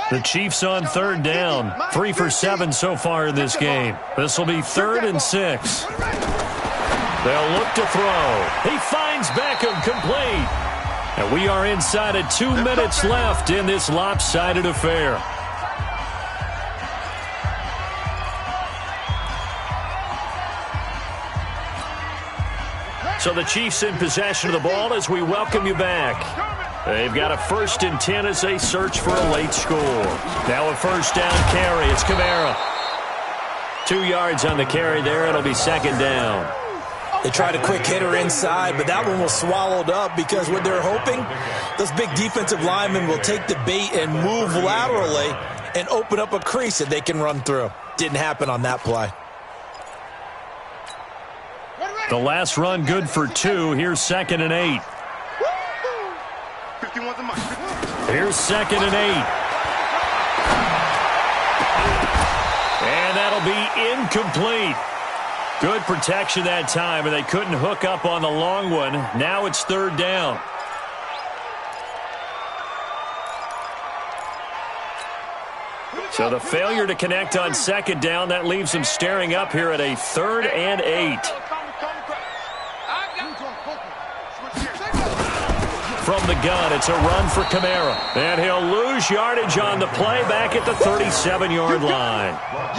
[SPEAKER 1] The Chiefs on 3rd down. 3 for 7 so far in this game. This will be 3rd and 6. They'll look to throw. He finds Beckham complete. And we are inside of 2 minutes left in this lopsided affair. So the Chiefs in possession of the ball as we welcome you back. They've got a 1st and 10 as they search for a late score. Now a 1st down carry. It's Kamara. 2 yards on the carry there. It'll be 2nd down.
[SPEAKER 3] They tried a quick hitter inside, but that one was swallowed up because what they're hoping, those big defensive linemen will take the bait and move laterally and open up a crease that they can run through. Didn't happen on that play.
[SPEAKER 1] The last run good for 2. Here's 2nd and 8.
[SPEAKER 2] 51's a mic.
[SPEAKER 1] Here's 2nd and 8. And that'll be incomplete. Good protection that time, and they couldn't hook up on the long one. Now it's 3rd down. So the failure to connect on 2nd down, that leaves them staring up here at a 3rd and 8. From the gun, it's a run for Kamara. And he'll lose yardage on the play back at the 37-yard line.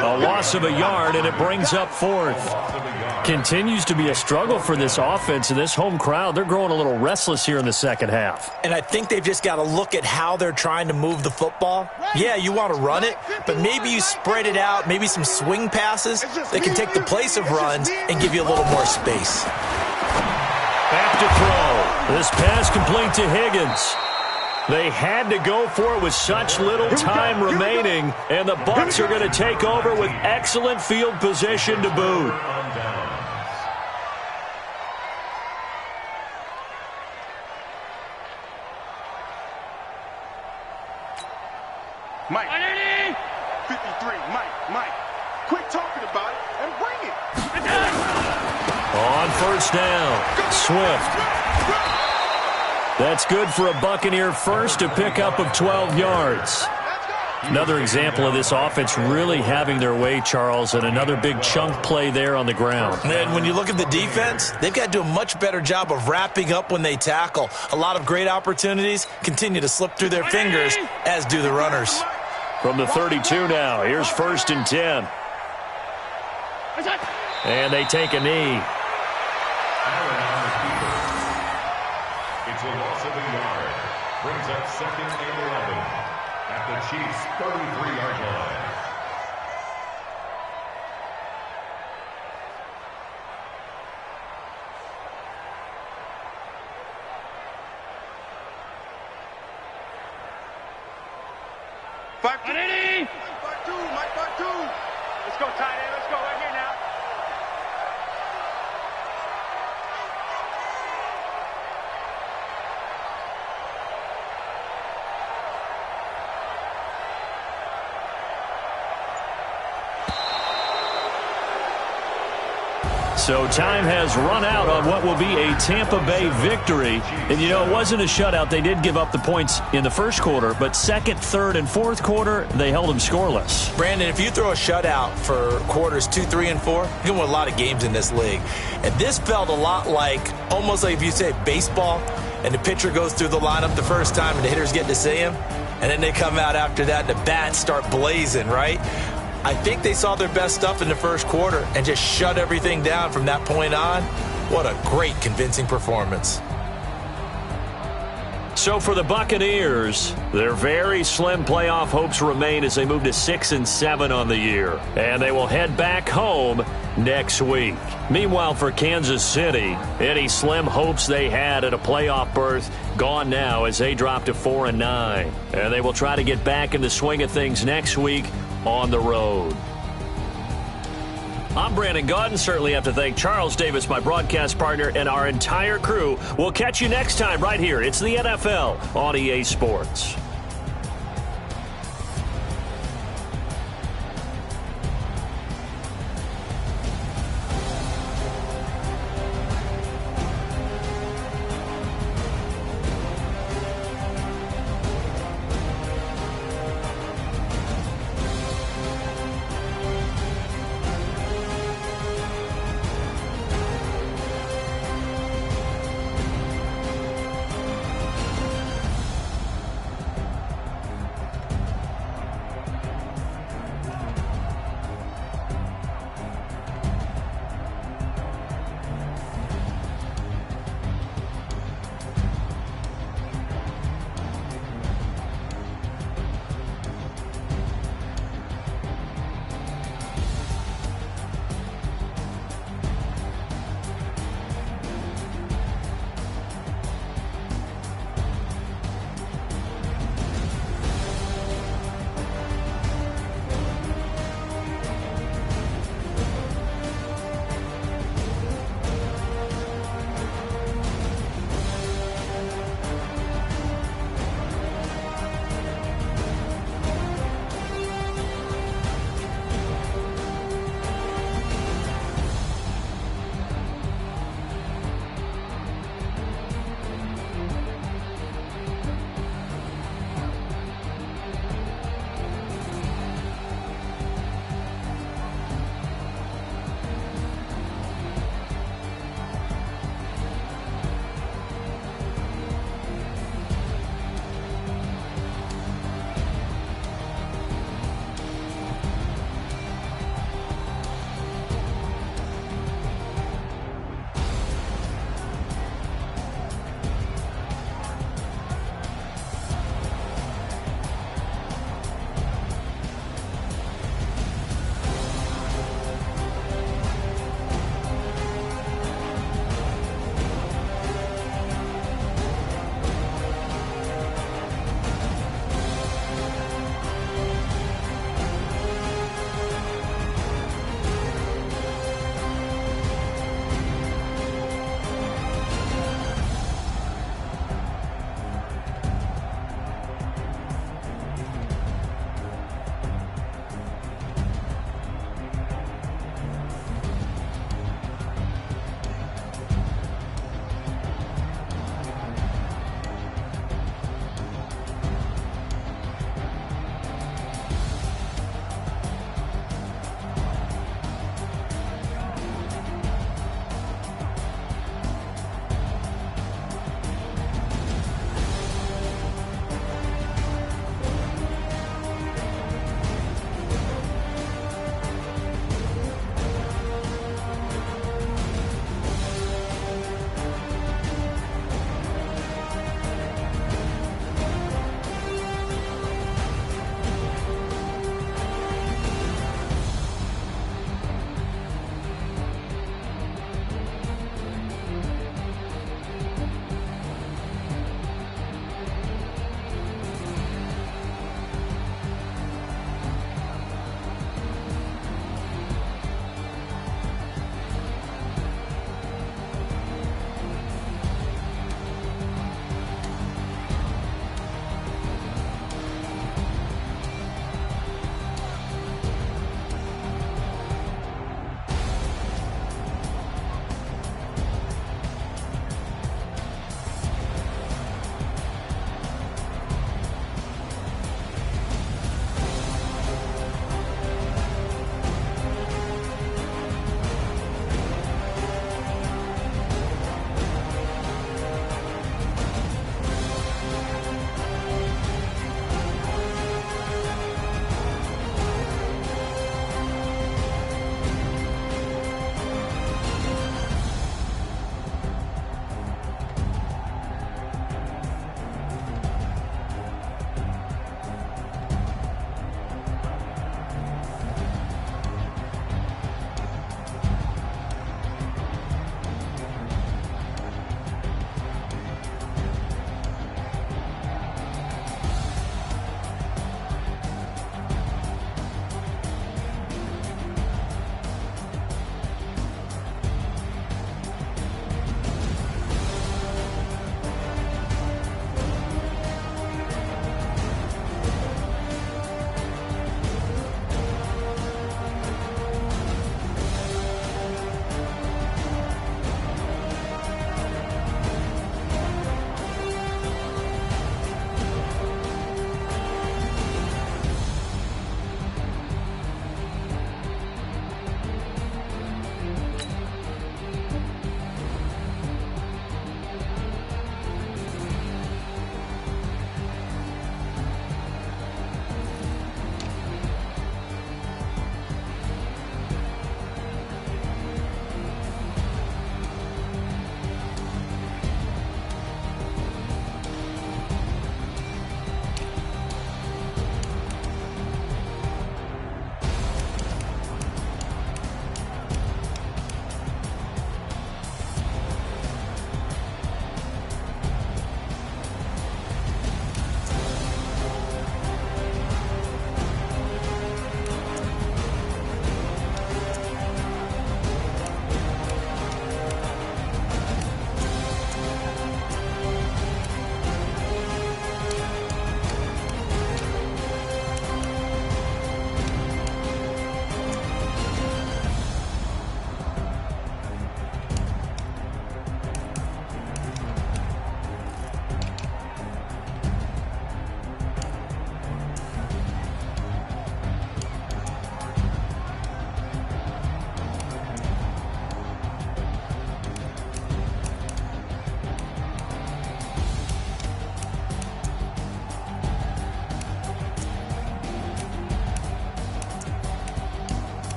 [SPEAKER 1] A loss of a yard, and it brings up 4th. Continues to be a struggle for this offense and this home crowd. They're growing a little restless here in the second half.
[SPEAKER 3] And I think they've just got to look at how they're trying to move the football. Yeah, you want to run it, but maybe you spread it out, maybe some swing passes that can take the place of runs and give you a little more space.
[SPEAKER 1] Back to throw. This pass complete to Higgins. They had to go for it with such little time remaining, and the Bucs are going to take over with excellent field position to boot.
[SPEAKER 2] Mike. 53, Mike. Quit talking about it and bring it.
[SPEAKER 1] On 1st down, Swift. That's good for a Buccaneer first, a pickup of 12 yards. Another example of this offense really having their way, Charles, and another big chunk play there on the ground.
[SPEAKER 3] And when you look at the defense, they've got to do a much better job of wrapping up when they tackle. A lot of great opportunities continue to slip through their fingers, as do the runners.
[SPEAKER 1] From the 32 now, here's 1st and 10. And they take a knee.
[SPEAKER 4] It's a loss of a yard. Brings up 2nd and 11 at the Chiefs' 33-yard line.
[SPEAKER 2] Mike, 5-2. Let's go, tight end. Let's go right here now.
[SPEAKER 1] So time has run out on what will be a Tampa Bay victory. And, you know, it wasn't a shutout. They did give up the points in the first quarter, but 2nd, 3rd, and 4th quarter, they held them scoreless.
[SPEAKER 3] Brandon, if you throw a shutout for quarters 2, 3, and 4, you can win a lot of games in this league. And this felt a lot like, almost like if you say baseball, and the pitcher goes through the lineup the first time and the hitters get to see him, and then they come out after that and the bats start blazing, right? I think they saw their best stuff in the first quarter and just shut everything down from that point on. What a great, convincing performance.
[SPEAKER 1] So for the Buccaneers, their very slim playoff hopes remain as they move to 6 and 7 on the year. And they will head back home next week. Meanwhile, for Kansas City, any slim hopes they had at a playoff berth gone now as they drop to 4 and 9. And they will try to get back in the swing of things next week on the road. I'm Brandon Gaudin. Certainly have to thank Charles Davis, my broadcast partner, and our entire crew. We'll catch you next time right here. It's the NFL on EA Sports.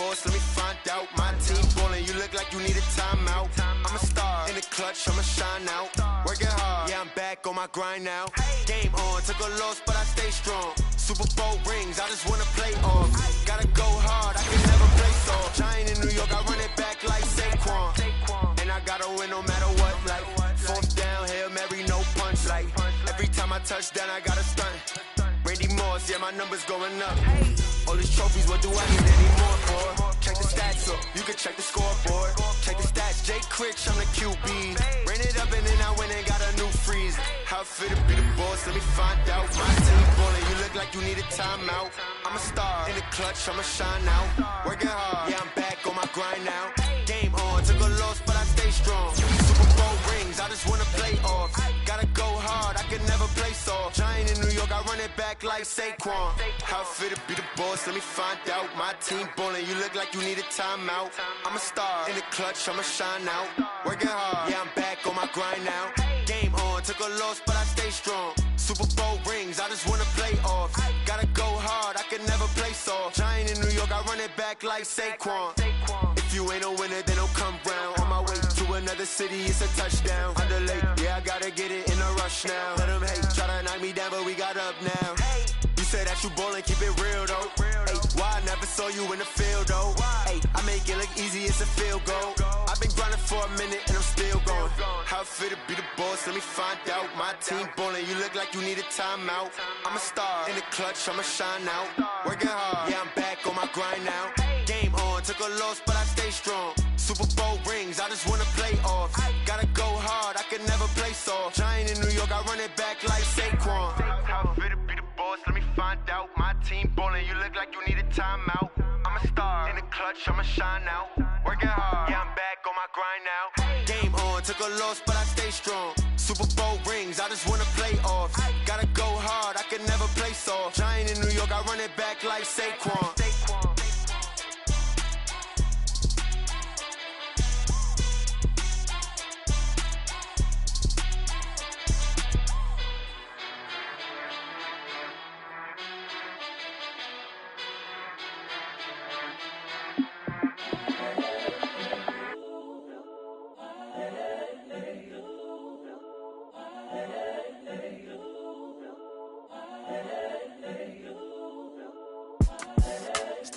[SPEAKER 5] boss, let me find out. My team ballin', you look like you need a timeout. I'm a star in the clutch, I'ma shine out. Working hard, yeah, I'm back on my grind now. Game on, took a loss, but I stay strong. Super Bowl rings, I just wanna play off. Gotta go hard, I can never play soft. Giant in New York, I run it back like Saquon. And I gotta win no matter what, like fourth down, Hail Mary, no punch. Like every time I touch down, I gotta stunt. Randy Moss, yeah, my numbers going up. All these trophies, what do I need any more for? Check the stats up, you can check the scoreboard. Check the stats, Jay Critch, I'm the QB. Ran it up and then I went and got a new freeze. How it fit to be the boss, let me find out. My team ballin', you look like you need a timeout. I'm a star in the clutch, I'ma shine out. Working hard, yeah, I'm back on my grind now. Game on, took a loss, but I stay strong. Super Bowl rings, I just wanna play off. Gotta go hard, I can never play soft. Giant in New York, I run it back like Saquon. How it fit to be the boss, let me find out. My team ballin', you look like you need a timeout. I'm a star in the clutch, I'ma shine out. Working hard, yeah, I'm back on my grind now. Game on, took a loss, but I stay strong. Super Bowl rings, I just wanna play off. Gotta go hard, I can never play soft. Giant in New York, I run it back like Saquon. If you ain't a winner, then don't come round. On my way to another city, it's a touchdown. Underlay, yeah, I gotta get it in a rush now. Let them hate, try to knock me down, but we got up now. You said that you ballin', keep it real though. Hey, why I never saw you in the field though? Hey, I make it look easy, it's a field goal. I've been grinding for a minute and I'm still going. How it fit to be the boss, let me find out. My team ballin', you look like you need a timeout. I'm a star in the clutch, I'ma shine out. Working hard, yeah, I'm back on my grind now. Game on, took a loss, but I stay strong. Super Bowl rings, I just wanna play off. Gotta go hard, I can never play soft. Giant in New York, I run it back like Saquon. How it fit to be the boss, let me find out. My team ballin', you look like you need a timeout. I'm a star in the clutch, I'ma shine out. Working hard, yeah, I'm back on my grind now. Game on, took a loss, but I stay strong. Super Bowl rings, I just wanna play off. Gotta go hard, I can never play soft. Giant in New York, I run it back like Saquon.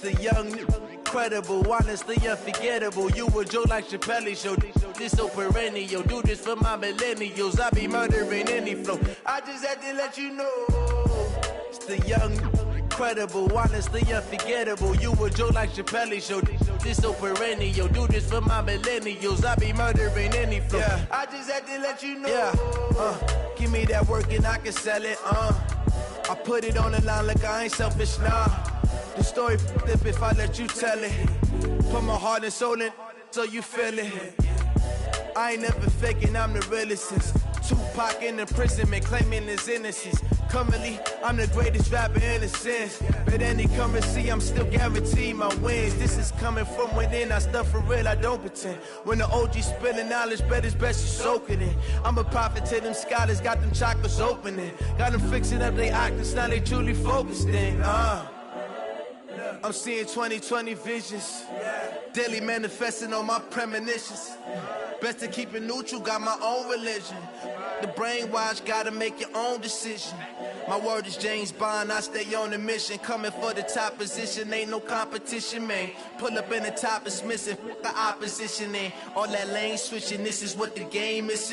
[SPEAKER 6] The young, incredible, honestly unforgettable. You a joke like Chappelle show. This so perennial. Do this for my millennials. I be murdering any flow. I just had to let you know. It's the young, incredible, honestly unforgettable. You a joke like Chappelle show. This so perennial. Do this for my millennials. I be murdering any flow. Yeah. I just had to let you know. Yeah. Give me that work and I can sell it. I put it on the line like I ain't selfish, nah. The story flip if I let you tell it. Put my heart and soul in so you feel it. I ain't never faking, I'm the realest since Tupac in imprisonment, claiming his innocence. Currently, I'm the greatest rapper in a sense. But any currency, I'm still guaranteed my wins. This is coming from within, I stuff for real, I don't pretend. When the OG spilling knowledge, bet it's best you soak it in. I'm a prophet to them scholars, got them chakras opening. Got them fixing up they octaves, now they truly focused in. I'm seeing 2020 visions. Daily manifesting on my premonitions. Best to keep it neutral, got my own religion. The brainwash, gotta make your own decision. My word is James Bond, I stay on a mission. Coming for the top position, ain't no competition, man. Pull up in the top is missing, the opposition ain't. All that lane switching, this is what the game is.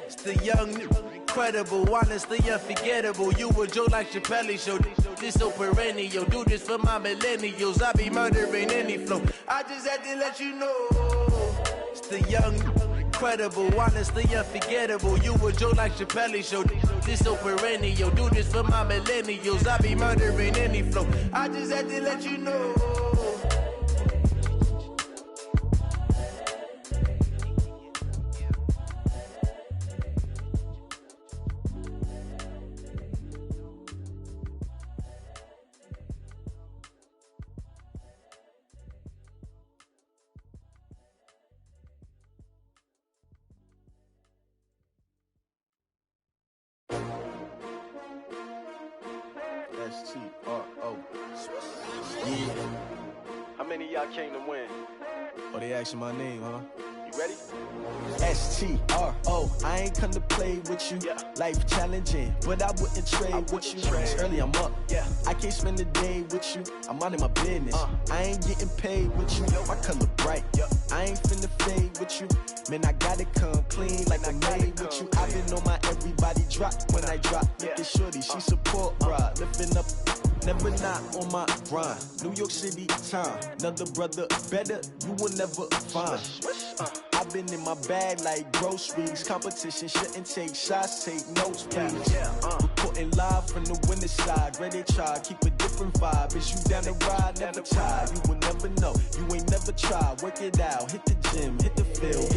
[SPEAKER 6] It's the young, incredible, honestly unforgettable. You a joke like Chappelle show. This so perennial. Do this for my millennials. I be murdering any flow. I just had to let you know. It's the young, incredible, honestly unforgettable. You a joke like Chappelle show. This so perennial. Do this for my millennials. I be murdering any flow. I just had to let you know.
[SPEAKER 2] many of y'all came to win?
[SPEAKER 6] Oh, they asking my name, huh?
[SPEAKER 2] You ready?
[SPEAKER 6] STRO, I ain't come to play with you.
[SPEAKER 2] Yeah.
[SPEAKER 6] Life challenging, but I wouldn't trade with you. It's early, I'm up.
[SPEAKER 2] Yeah.
[SPEAKER 6] I can't spend the day with you. I'm minding my business. I ain't getting paid with you. My color bright. I ain't finna fade with you. Man, I gotta come clean like I'm made with you. I've been on my everybody drop when I drop. Look at shorty, she support, bruh. Lifting up, never not on my grind. New York City time, another brother better, you will never find. I've been in my bag like groceries. Competition shouldn't take shots, take notes, please. Reporting live from the winning side. Ready to try, keep a different vibe. Is you down the ride, never tired. You will never know, you ain't never tried. Work it out, hit the gym, hit the field.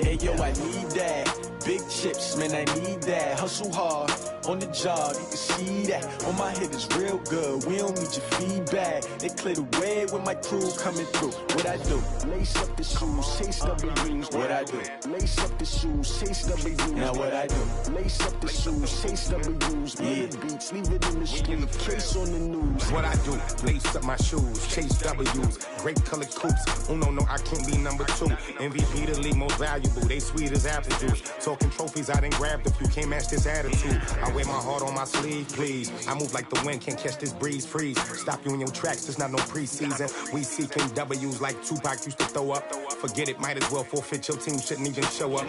[SPEAKER 6] Hey yo, I need that. Big chips, man, I need that. Hustle hard, on the job, you can see that. On my head is real good, we don't need your feedback. They clear the way with my crew coming through. What I do? Lace up the shoes, chase W's. What I do? Lace up the shoes, chase W's. Now what I do? Lace up the shoes, chase W's. Million beats, leave it in the street, case on the news.
[SPEAKER 7] What I do? Lace up my shoes, chase W's. Great colored coops. Oh no, I can't be number 2. MVP the league most valuable. They sweet as apple juice. Talking trophies, I done grabbed a few. Can't match this attitude. I wear my heart on my sleeve, please. I move like the wind, can't catch this breeze. Freeze. Stop you in your tracks. There's not no preseason. We seeking W's like Tupac used to throw up. Forget it, might as well forfeit. Your team shouldn't even show up.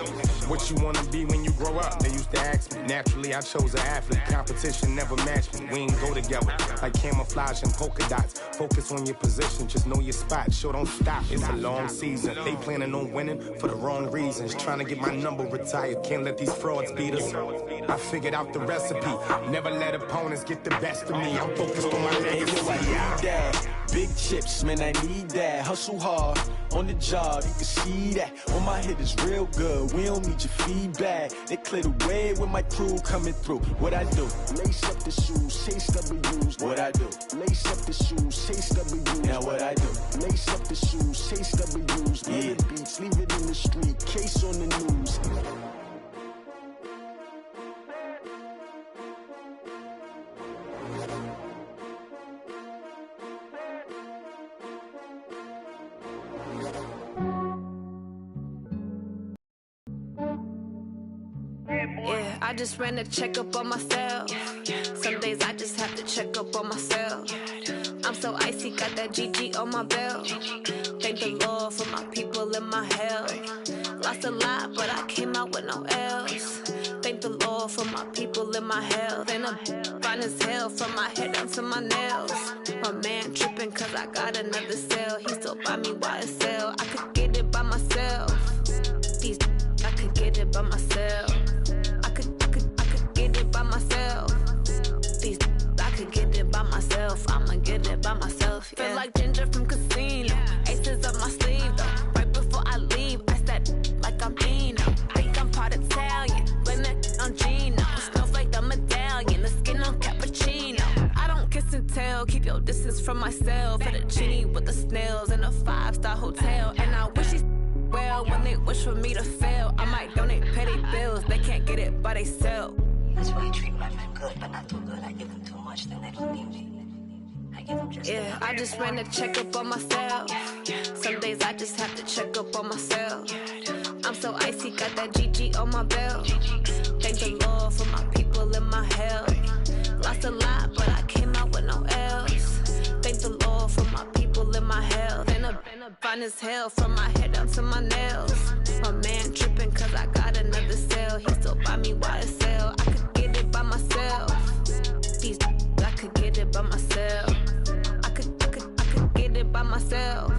[SPEAKER 7] What you wanna be when you grow up? They used to ask me. Naturally, I chose an athlete. Competition never matched me. We ain't go together like camouflage and polka dots. Focus on your position, just know your spot. Sure, don't stop. It's a long season. They planning on winning for the wrong reasons. Trying to get my number retired. Can't let these frauds beat us. I figured out the recipe. Never let opponents get the best of me. I'm focused on my legacy.
[SPEAKER 6] Big chips, man, I need that. Hustle hard, on the job, you can see that. On my head is real good, we don't need your feedback. They clear the way with my crew coming through. What I do? Lace up the shoes, chase W's. What I do? Lace up the shoes, chase W's. Now what I do? Lace up the shoes, chase W's. Million beats, leave it in the street, case on the news.
[SPEAKER 8] Yeah, I just ran a checkup on myself. Some days I just have to check up on myself. I'm so icy, got that GG on my belt. Thank the Lord for my people and my health. Lost a lot, but I came out with no L's. Thank the Lord for my people and my health. And I'm fine as hell from my head down to my nails. My man tripping cause I got another cell. He still buy me YSL. I could get it by myself. These I could get it by myself. I could get it by myself. These I could get it by myself. I'ma get it by myself. Yeah. Feel like Ginger from Casino. Aces up my sleeve though. Right before I leave, I said like I'm Dino. Think I'm part Italian. Blame that on Gino. Snowflake the medallion. The skin on cappuccino. I don't kiss and tell. Keep your distance from myself. Fettuccine with the snails in a 5-star hotel. And I wish he's well when they wish for me to fail. I might donate petty bills. They can't get it by themselves.
[SPEAKER 9] That's why you treat my friend good, but not too good. I give them too much, then they don't need me. I give them just
[SPEAKER 8] yeah, I just ran a checkup on myself. Some days I just have to check up on myself. I'm so icy, got that GG on my belt. Thank the Lord for my people and my health. Lost a lot, but I came out with no L's. Thank the Lord for my people and my health. And I'm fine as hell from my head down to my nails. My man tripping cause I got another cell. He still buy me YSL. I could get it by myself. These I could get it by myself. I could get it by myself.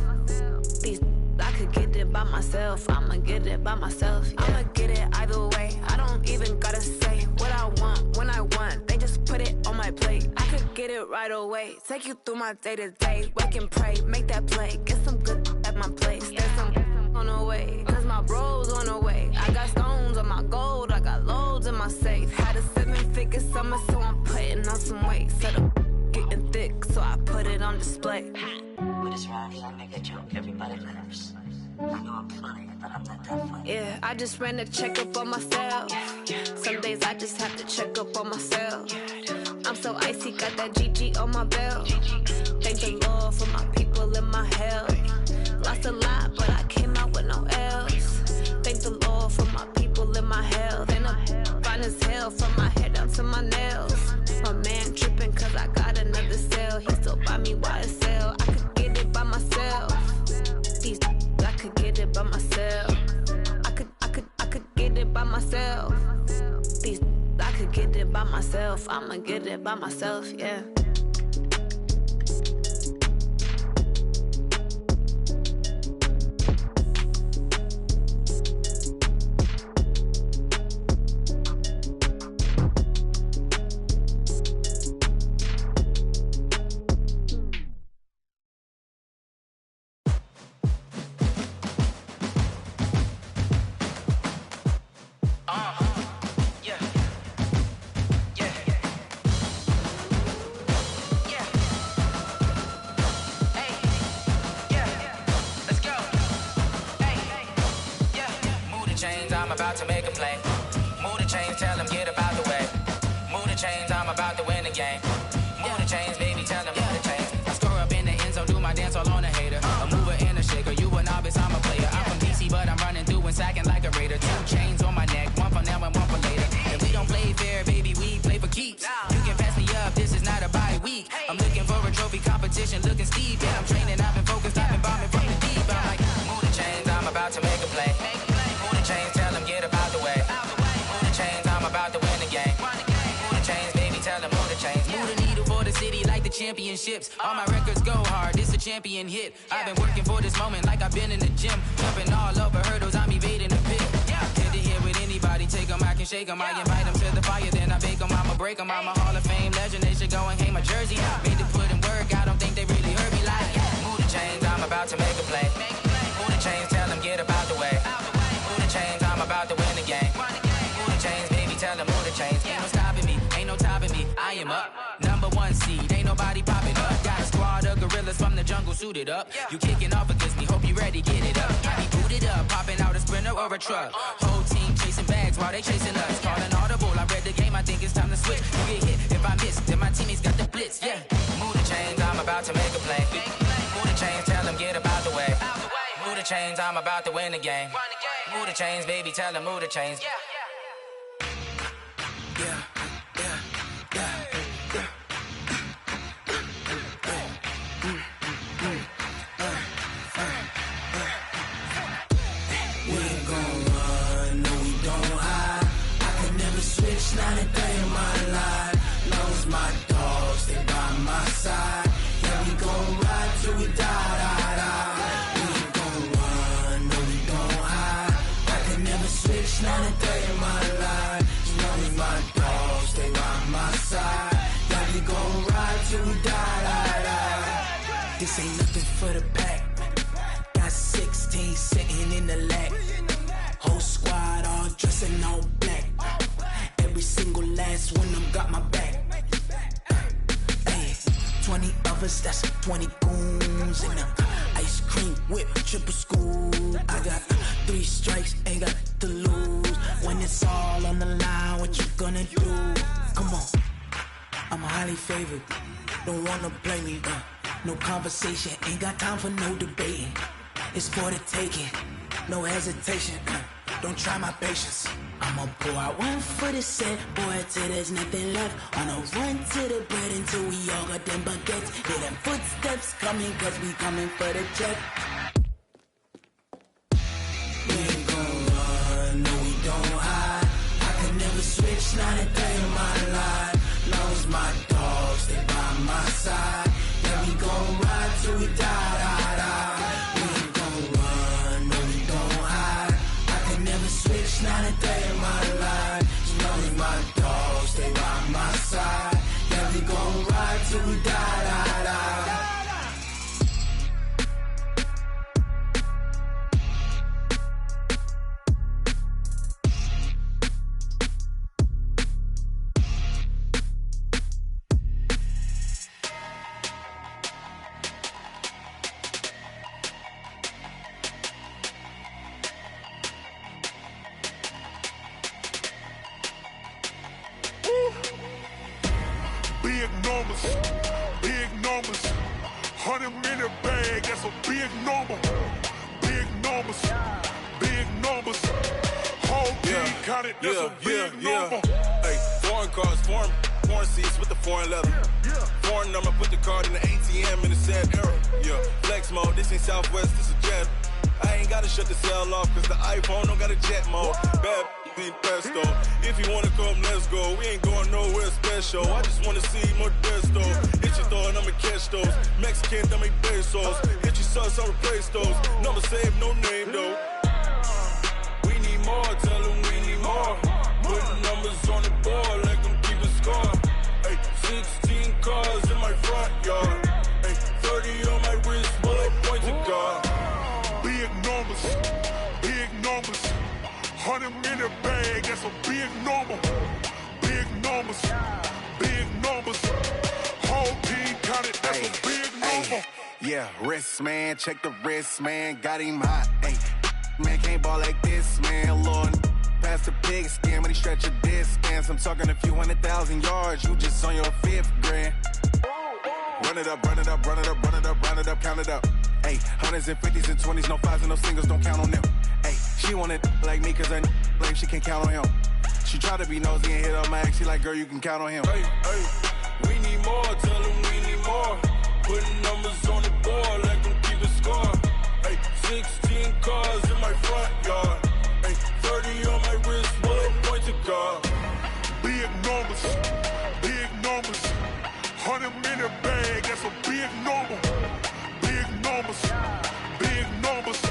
[SPEAKER 8] These I could get it by myself. I'ma get it by myself. Yeah. I'ma get it either way. I don't even gotta say what I want when I want. They just put it on my plate. I could get it right away. Take you through my day to day. Wake and pray, make that play. Get some good at my place. There's some on the way. Cause my bro's on the way. I got stones on my gold. I got loads in my safe. Had a 7-figure summer, so I'm putting on some weight. Set up getting thick, so I put it on display.
[SPEAKER 9] But it's around here, I make a joke, everybody laughs. I know I'm funny, but I'm not that funny.
[SPEAKER 8] Yeah, I just ran a checkup on myself. Some days I just have to check up on myself. I'm so icy, got that GG on my belt. Thank the Lord for my people and my health. get it by myself. I'ma get it by myself, yeah.
[SPEAKER 10] I'm about to make a play. Move the chains, tell them get about the way. Move the chains, I'm about to win the game. Move the chains, baby, tell them move the chains. I score up in the end zone, do my dance all on a hater. A mover and a shaker, you a novice, I'm a player. I'm from DC, but I'm running through and sacking like a raider. 2 chains on my neck, one for now and one for later. If we don't play fair, baby, we play for keeps. You can pass me up, this is not a bye week. I'm looking for a trophy competition, looking steep. Yeah, I'm training, I've been focused, I've been bombing from the deep. I'm like, move the chains, I'm about to make a play. Move the chains, tell them get about the way. Move the chains, I'm about to win the game. Move the chains, baby, tell them move the chains. Move the needle for the city like the championships. All my records go hard, this a champion hit. I've been working for this moment like I've been in the gym. Jumping all over hurdles, I'm evading the pit. Head to head with anybody, take them, I can shake them. I invite them to the fire, then I bake them, I'ma break them. I'm a Hall of Fame legend, they should go and hang my jersey. Made to put in work, I don't think they really heard me like. Move the chains, I'm about to make a play. Move the chains, tell them get about the way. Move the chains, I'm about to win the game. Move the chains, baby, tell them move the chains. Ain't no stopping me, ain't no topping me, I am up. #1 seed, ain't nobody popping up. Got a squad of gorillas from the jungle suited up. You kicking off against me, hope you ready, get it up. I be booted up, popping out a sprinter or a truck. Whole team chasing bags while they chasing us. Calling audible, I read the game, I think it's time to switch. You get hit, if I miss, then my teammates got the blitz, yeah. Move the chains, I'm about to make a play. Move the chains, tell them get about the way. Move the chains, I'm about to win the game. Move the chains, baby, tell them move the chains. Yeah.
[SPEAKER 6] Not a day in my life. Long as my dogs stay by my side. Yeah, we gon' ride till we die. We ain't gon' run, no, we gon' hide. I can never switch, not a day in my life. As long as my dogs stay by my side. Yeah, we gon' ride till we die. This ain't nothing for the pack. Got 16 sitting in the lap. Whole squad all dressing all black. Every single last one of them got my back. Hey, 20 of us, that's 20 goons. And the ice cream whip, triple scoop. I got 3 strikes, ain't got to lose. When it's all on the line, what you gonna do? Come on, I'm highly favored. Don't wanna play me, no conversation. Ain't got time for no debating. It's for the taking, no hesitation. Don't try my patience. I'ma pour out one for the set, boy, till there's nothing left. On a run to the bread until we all got them baguettes. Hear them footsteps coming, cause we coming for the check. We ain't gon' run, no, we don't hide. I can never switch, not a day in my life. Long as my dogs stay by my side. Yeah, we gon' ride till we die. We ain't gon' run, no, we don't hide. I can never switch, not a day in my life. As long as my dogs stay by my side. Yeah, we gon' ride till we die.
[SPEAKER 11] Big numbers, 100-minute bag, that's a big number. Big numbers, whole team counted, that's a big number.
[SPEAKER 12] Hey, foreign cars, foreign seats with the foreign leather. Foreign number, put the card in the ATM in the sad era. Yeah, flex mode, this ain't Southwest, this is Jet. I ain't gotta shut the cell off, cause the iPhone don't got a jet mode. Bad need pesto. If you wanna come, let's go. We ain't going nowhere special. I just wanna see more desto. Hit your throw and I'ma catch those. Mexican, I make pesos. Hit your sauce, I'll replace those. Number save, no name though. We need more, tell them we need more. Putting numbers on the board, let them keep a score. Ay, 16 cars in my front yard. Ay, 30 on my wrist, bullet points of God.
[SPEAKER 11] Big numbers, big numbers. 100 minute bag, that's a big number. Big numbers, big numbers. Whole team counted, that's a big number.
[SPEAKER 13] Yeah, wrist man, check the wrist man, got him hot. Ay, man can't ball like this, man. Lord, past the pig skin when he stretch a distance. I'm talking a few 100,000 yards, you just on your 5th grand. Run it up, run it up, run it up, run it up, run it up, count it up. Ay, 100s and 50s and 20s, no 5s and no singles, don't count on them. Ay, she want it like me cause her lame, she can't count on him. She try to be nosy and hit up my ex, she like, girl, you can count on him.
[SPEAKER 12] Hey, hey, we need more, tell them we need more. Putting numbers on the board, let them keep a score. Hey, 16 cars in my front yard. Hey, 30 on my wrist, bullet points of God.
[SPEAKER 11] Big numbers, big numbers. 100 minute bag, that's a big number. Big numbers, big numbers.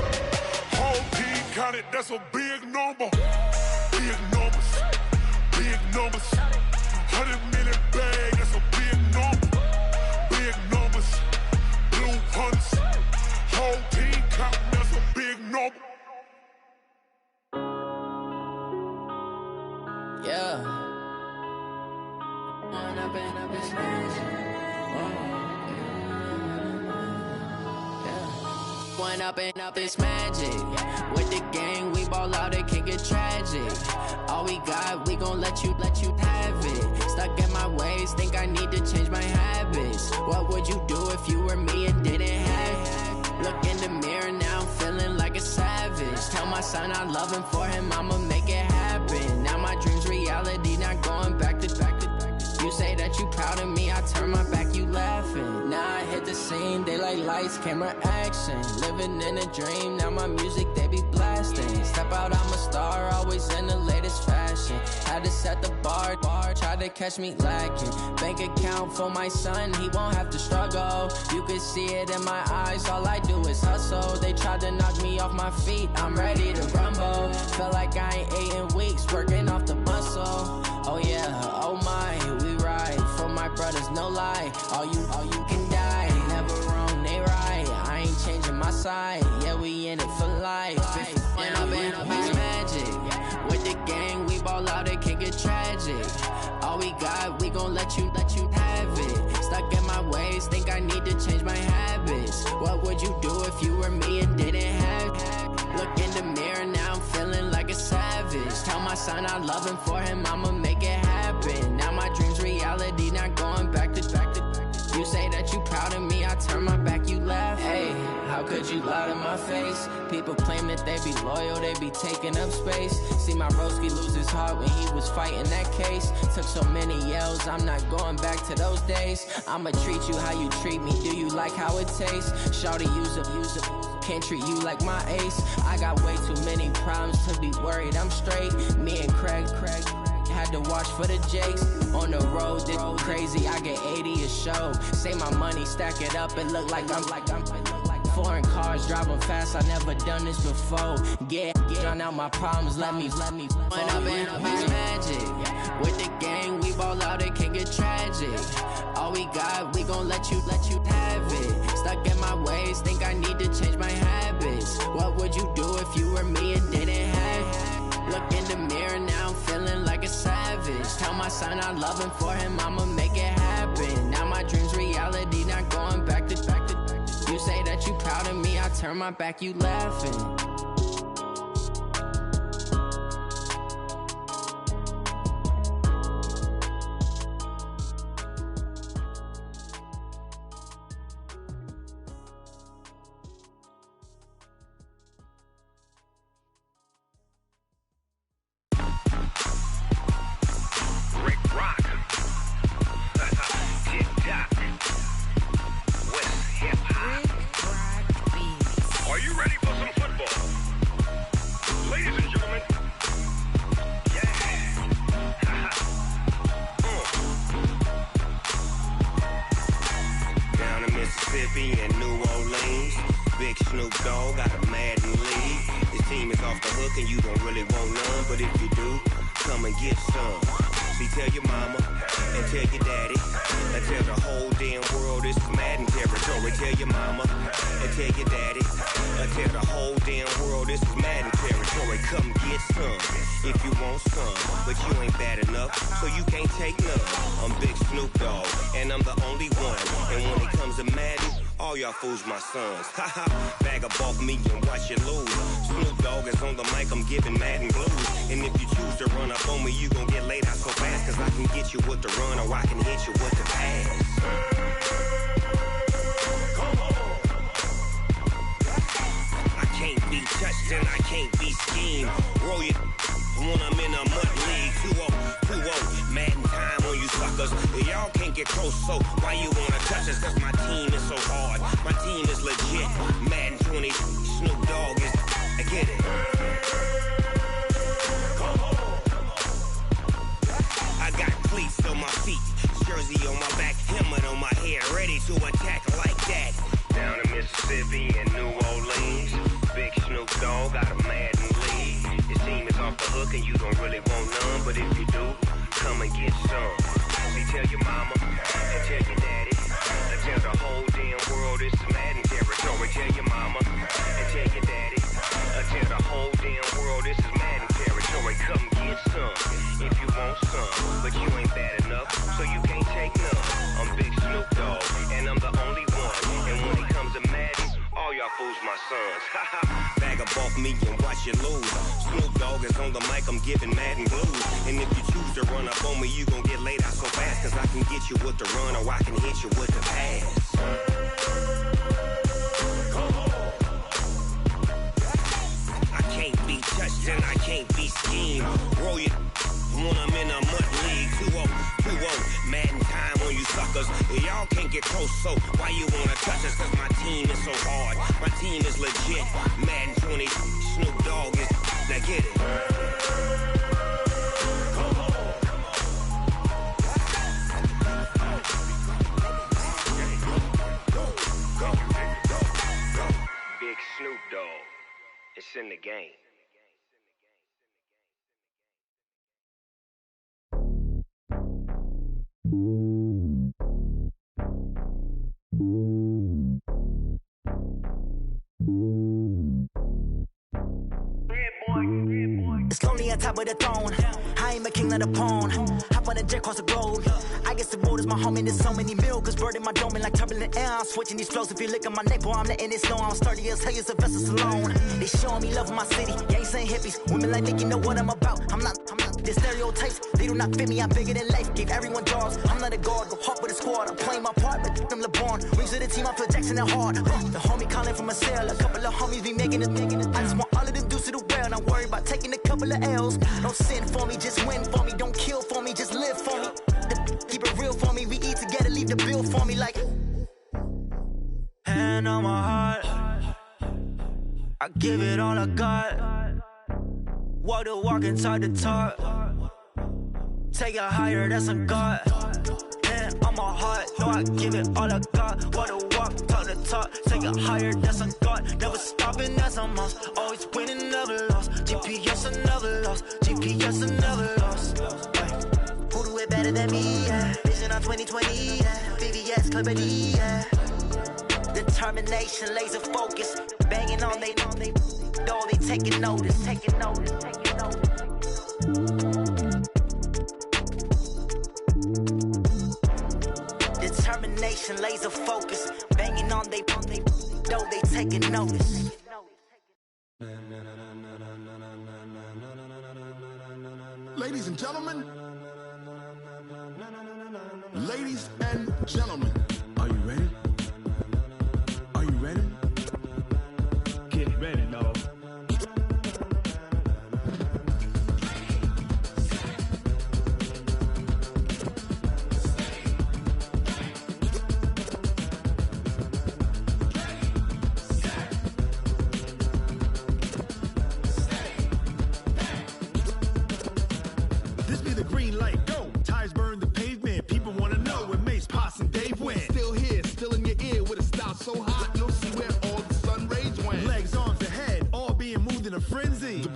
[SPEAKER 11] Whole team counted, that's a big number. Big numbers, big numbers. 100 minute bag, that's a big number. Big numbers, blue hunts. Whole team counting, that's a big number.
[SPEAKER 10] Yeah. One up and up, it's magic. With the gang, we ball out, it can get tragic. All we got, we gon' let you have it. Stuck in my ways, think I need to change my habits. What would you do if you were me and didn't have it? Look in the mirror now, I'm feeling like a savage. Tell my son I love him, for him I'ma make it happen. Now my dream's reality, not going back to. You say that you proud of me, I turn my back, you laughing. Now I hit the scene, they like lights, camera, action. Living in a dream, now my music, they be blasting. Step out, I'm a star, always in the latest fashion. Had to set the bar, try to catch me lacking. Bank account for my son, he won't have to struggle. You can see it in my eyes, all I do is hustle. They tried to knock me off my feet, I'm ready to rumble. Feel like I ain't ate in weeks, working off the muscle. Oh yeah, oh my, we ride for my brothers, no lie. All you can die, never wrong, they right. I ain't changing my side, yeah, we in it for life. When up and up, it's magic. With the gang, we ball out, it can get tragic. All we got, we gon' let you have it. Stuck in my ways, think I need to change my habits. What would you do if you were me and didn't have it? Look in the mirror now, I'm feeling like a savage. Tell my son I love him, for him I'ma make it happen. Now my dream's reality, not going back to. You say that you proud of me, I turn my back, you laugh. Hey, how could you lie to my face? People claim that they be loyal, they be taking up space. See my broski lose his heart when he was fighting that case. Took so many yells, I'm not going back to those days. I'ma treat you how you treat me, do you like how it tastes? Shawty, use up, can't treat you like my ace. I got way too many problems to be worried, I'm straight. Me and Craig had to watch for the Jakes. On the road, this crazy, I get 80 a show. Say my money, stack it up, it look like I'm foreign cars, driving fast, I never done this before. Get on out my problems, let me When up and up, it's magic. With the gang, we ball out, it can get tragic. All we got, we gon' let you have it. Stuck in my ways, think I need to change my habits. What would you do if you were me and didn't have it? Look in the mirror now, I'm feeling like a savage. Tell my son I love him, for him I'ma make it happen. Now my dream's reality, not going back to. You say that you proud of me, I turn my back, you laughing.
[SPEAKER 4] Are you ready for some football?
[SPEAKER 14] Mississippi and New Orleans. Big Snoop Dogg got a Madden league. His team is off the hook and you don't really want none, but if you do, come and get some. See, tell your mama and tell your daddy and tell the whole damn world this is Madden territory. Tell your mama and tell your daddy and tell the whole damn world this is Madden territory. Come get some if you want some, but you ain't bad enough, so you can't take none. I'm Big Snoop Dogg and I'm the only one, and when it comes to Madden, all y'all fools my sons. Haha, bag up off me and watch you lose. Snoop Dogg is on the mic, I'm giving Madden blues. And if you choose to run up on me, you gon' get laid out so fast, cause I can get you with the run or I can hit you with the pass. I can't be touched and I can't be schemed. Roll you when I'm in a mud league. 2-0, Madden time on you suckers. Y'all can't get close, so why you wanna touch us? Cause my team is so hard, my team is legit. Madden 20, Snoop Dogg is, I get it. I got cleats on my feet, jersey on my back, helmet on my head, ready to attack like that. Down in Mississippi and New Orleans, Big Snoop Dogg got a Madden league. His team is off the hook and you don't really want none, but if you do, come and get some. See, tell your mama and tell your daddy and tell the whole damn world this is Madden territory. Tell your mama and tell your daddy and tell the whole damn world this is Madden territory. Come get some if you want some, but you ain't bad enough, so you can't take none. I'm Big Snoop Dogg and I'm the only one, and when it comes to Madden, all y'all fools my sons. Bag up off me and watch you lose. Snoop Dogg is on the mic, I'm giving Madden blues. And if you choose to run up on me, you gon' get laid out so fast, cause I can get you with the run or I can hit you with the pass. I can't be touched and I can't be schemed. Roll you when I'm in a mud league. 2-0, Madden time on you suckers. Y'all can't get close, so why you wanna touch us? Cause my team is so hard, my team is legit. Madden 20, Snoop Dogg is, now get it. Big Snoop Dogg, it's in the game.
[SPEAKER 15] It's lonely on top of the throne. I ain't a king, not a pawn. Hop on a jet across the globe. I guess the road is my home and there's so many milkers burning my dome like turbulent air. I'm switching these flows. If you look at my neck, boy, I'm letting it slow. I'm sturdy as hell, it's a vessel alone. They showing me love in my city. Gangs ain't hippies. Women like think you know what I'm about. I'm not. The stereotypes, they do not fit me. I'm bigger than life. Gave everyone jobs. I'm not a guard. Go hard with a squad. I'm playing my part, but them LeBron. Rings to the team, I feel Jackson and hard. The homie calling from a cell. A couple of homies be making it. I just want all of them dudes to do well. Not worry about taking a couple of L's. Don't sin for me, just win for me. Don't kill for me, just live for me. Keep it real for me. We eat together, leave the bill for me like. Hand on my heart, I give it all I got. Walk the walk and talk the talk. Take it higher, that's a God. Hand on my heart, no, I give it all I got. Walk the walk, talk the talk. Take it higher, that's a God. Never stopping, that's a must. Always winning, never lost. GPS, I never lost. GPS, I never lost. Who do it better than me? Yeah. Vision on 2020. Yeah. VVS, Clippity. Yeah. Determination, laser focus. Banging on they door, they taking notice. Determination, laser focus. Banging on they door, they taking notice.
[SPEAKER 11] Ladies and gentlemen, ladies and gentlemen, are you ready? Are you ready? Get ready, dog. This be the green light, go. Tires burn the pavement. People wanna know when Mace, Pops, and Dave went.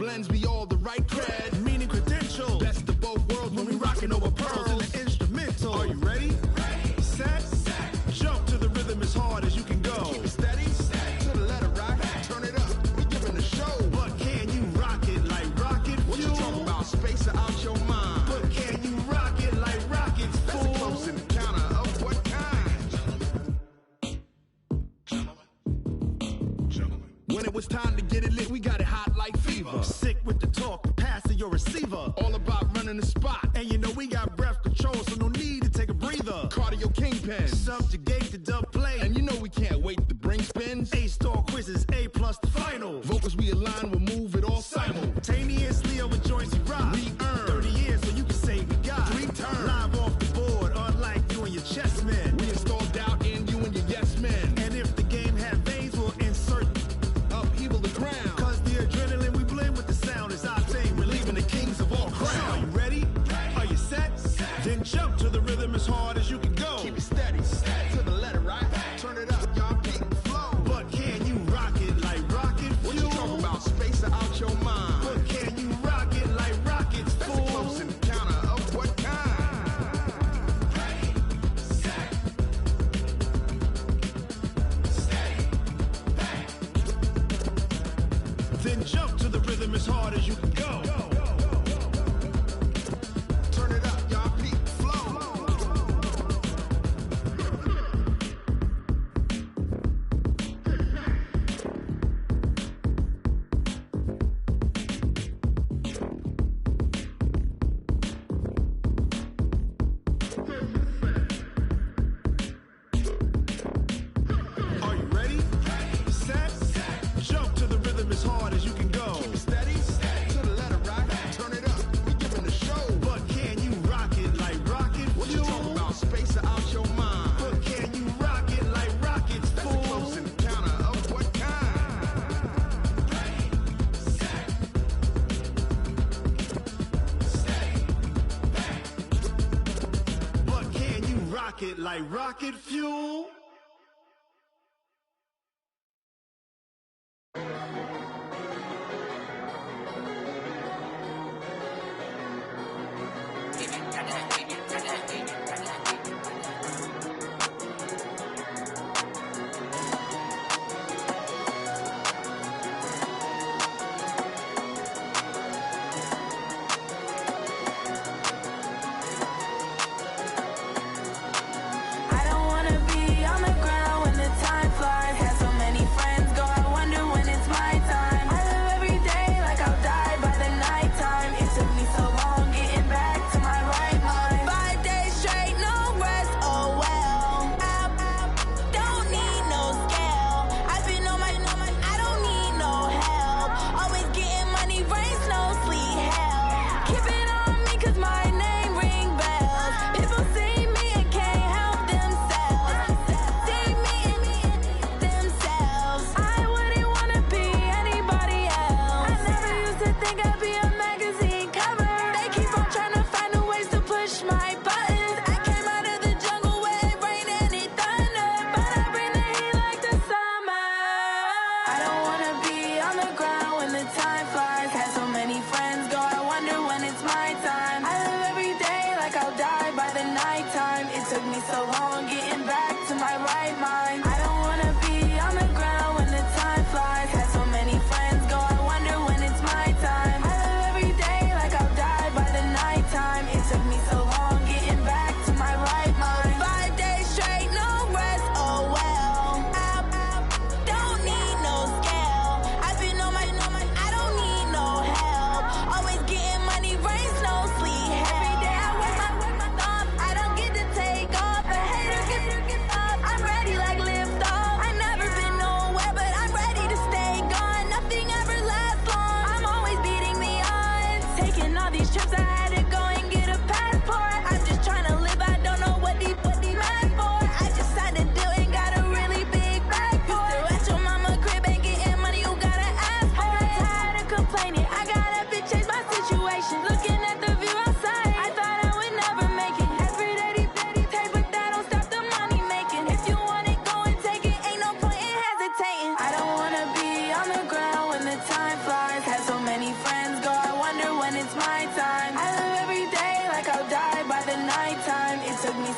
[SPEAKER 16] blends me all the right cred. Meaning credential. Best of both worlds when we rockin' over pearls in the instrumental. Are you ready? Ready. Set. Jump to the rhythm as hard as you can go. Keep it steady. To the letter right. Turn it up. We giving the show. But can you rock it like rocket fuel? What you talking about? Space out your mind. But can you rock it like rockets, fool? That's a close encounter of what kind? When it was time to get it lit, we got it hot like fever. Sick with the talk, pass to your receiver. All about running the spot. And you know we got breath control, so no need to take a breather. Cardio kingpin, subjugate the dub play. And you know we can't wait to bring spins. A-star quizzes, A+ the final. Vocals we align, we'll move it all simultaneously over joints we rock. We earn 30 years, so you can say we got 3 turns. Live off the board, unlike you and your chess men. We install doubt in you and your yes men. And if the game had veins, we'll insert upheaval the crown. Cause the adrenaline we blend with the sound is our thing. We're leaving the kings of all crowns. Are you ready? Are you set? Then jump to the rhythm as hard as you can go. Keep it steady. To the letter right. Turn it up, y'all peak flow. But can you rock it like rocket fuel? What you talking about? Space out your mind. But can you rock it like rockets, fool? That's a close encounter of what kind? Ready, set, steady, bang. Then jump to the rhythm as hard as you can go. Turn it up, y'all peak flow. Are you ready? Set. Jump to the rhythm as hard as you can go. Keep it steady. To the letter right. Turn it up. We giving the show. But can you rock it like rocket fuel? What you talking about? Space out your mind. But can you rock it like rockets, fool? That's a close encounter of what kind? Ready, set, steady, bang. But can you rock it like rocket fuel?
[SPEAKER 17] I don't wanna be on the ground when the time flies. Had so many friends go, I wonder when it's my time. I live every day like I'll die by the nighttime. It took me so long getting back to my right mind. 5 days straight, no rest, oh well. I don't need no scale. I've been on my, I don't need no help. Always getting money, rain, snow, sleet, hell. Keep it on me cause my name ring bells. People see me and can't help themselves. See me and themselves. I wouldn't wanna be anybody else. I never used to think I'd be a magazine cover. They keep on trying to find new ways to push my buttons. I came out of the jungle where it rained and it thundered, but I bring the heat like the summer. I don't wanna be on the ground when the time flies. Had so many friends go, I wonder when it's my time. I live every day like I'll die by the nighttime. It took me so long getting back to my right mind. I don't wanna be on the ground when the time flies. Had so many friends go, I wonder when it's my time. I live every day like I'll die by the nighttime. It took me so long getting back to my right mind. 5 days straight, no rest, oh well. I don't need no scale. I've been on my, I don't need no help. Always getting money, rain, snow, sleet, hell. Every day I work my thumb, I don't get to take off. But hey,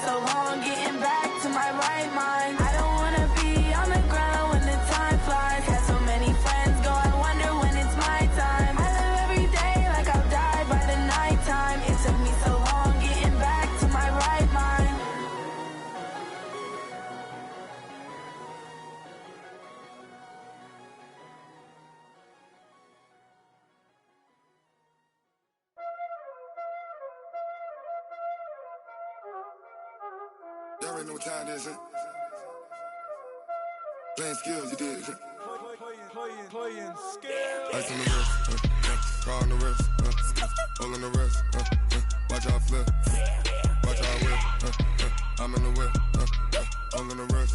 [SPEAKER 17] so long getting back to my right mind. I don't wanna be on the ground when the time flies. Had so many friends go, I wonder when it's my time. I live every day like I'll die by the nighttime. It took me so long getting back to my right mind.
[SPEAKER 11] Y'all already know what time it is, huh? Playing skills, you did.
[SPEAKER 18] Playing skills.
[SPEAKER 11] Ice on the wrist, car on the wrist, hole in the wrist, watch out flip, watch out whip, I'm in the whip, hole in the wrist,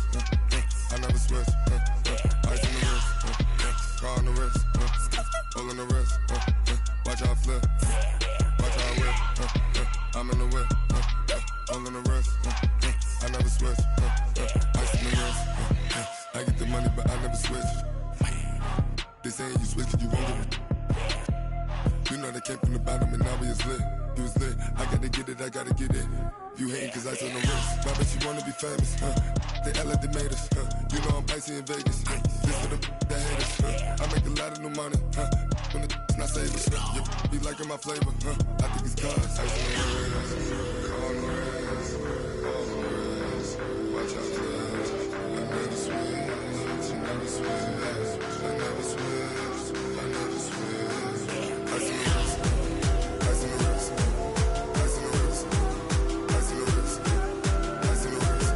[SPEAKER 11] I never switch, ice on the wrist, car on the wrist, hole in the wrist, watch out flip, watch out whip, I'm in the whip, hole in the wrist, I never switch, ice on the wrist, I get the money but I never switch. They saying you switch, you won't get it. You know they came from the bottom and now we is lit. You was lit, I gotta get it, I gotta get it. You hating cause I on the wrist. Why bet you wanna be famous, They Ella they made us, You know I'm icy in Vegas, This for the that hate us, I make a lot of new money, When the not savers, You be liking my flavor, I think it's cause ice on the wrist, on the wrist, on the wrist. Watch out, cuz I never switch, I never switch. I never switch, I never switch. Ice in the wrist, ice in the wrist, ice in the wrist, ice in the wrist, ice in the wrist,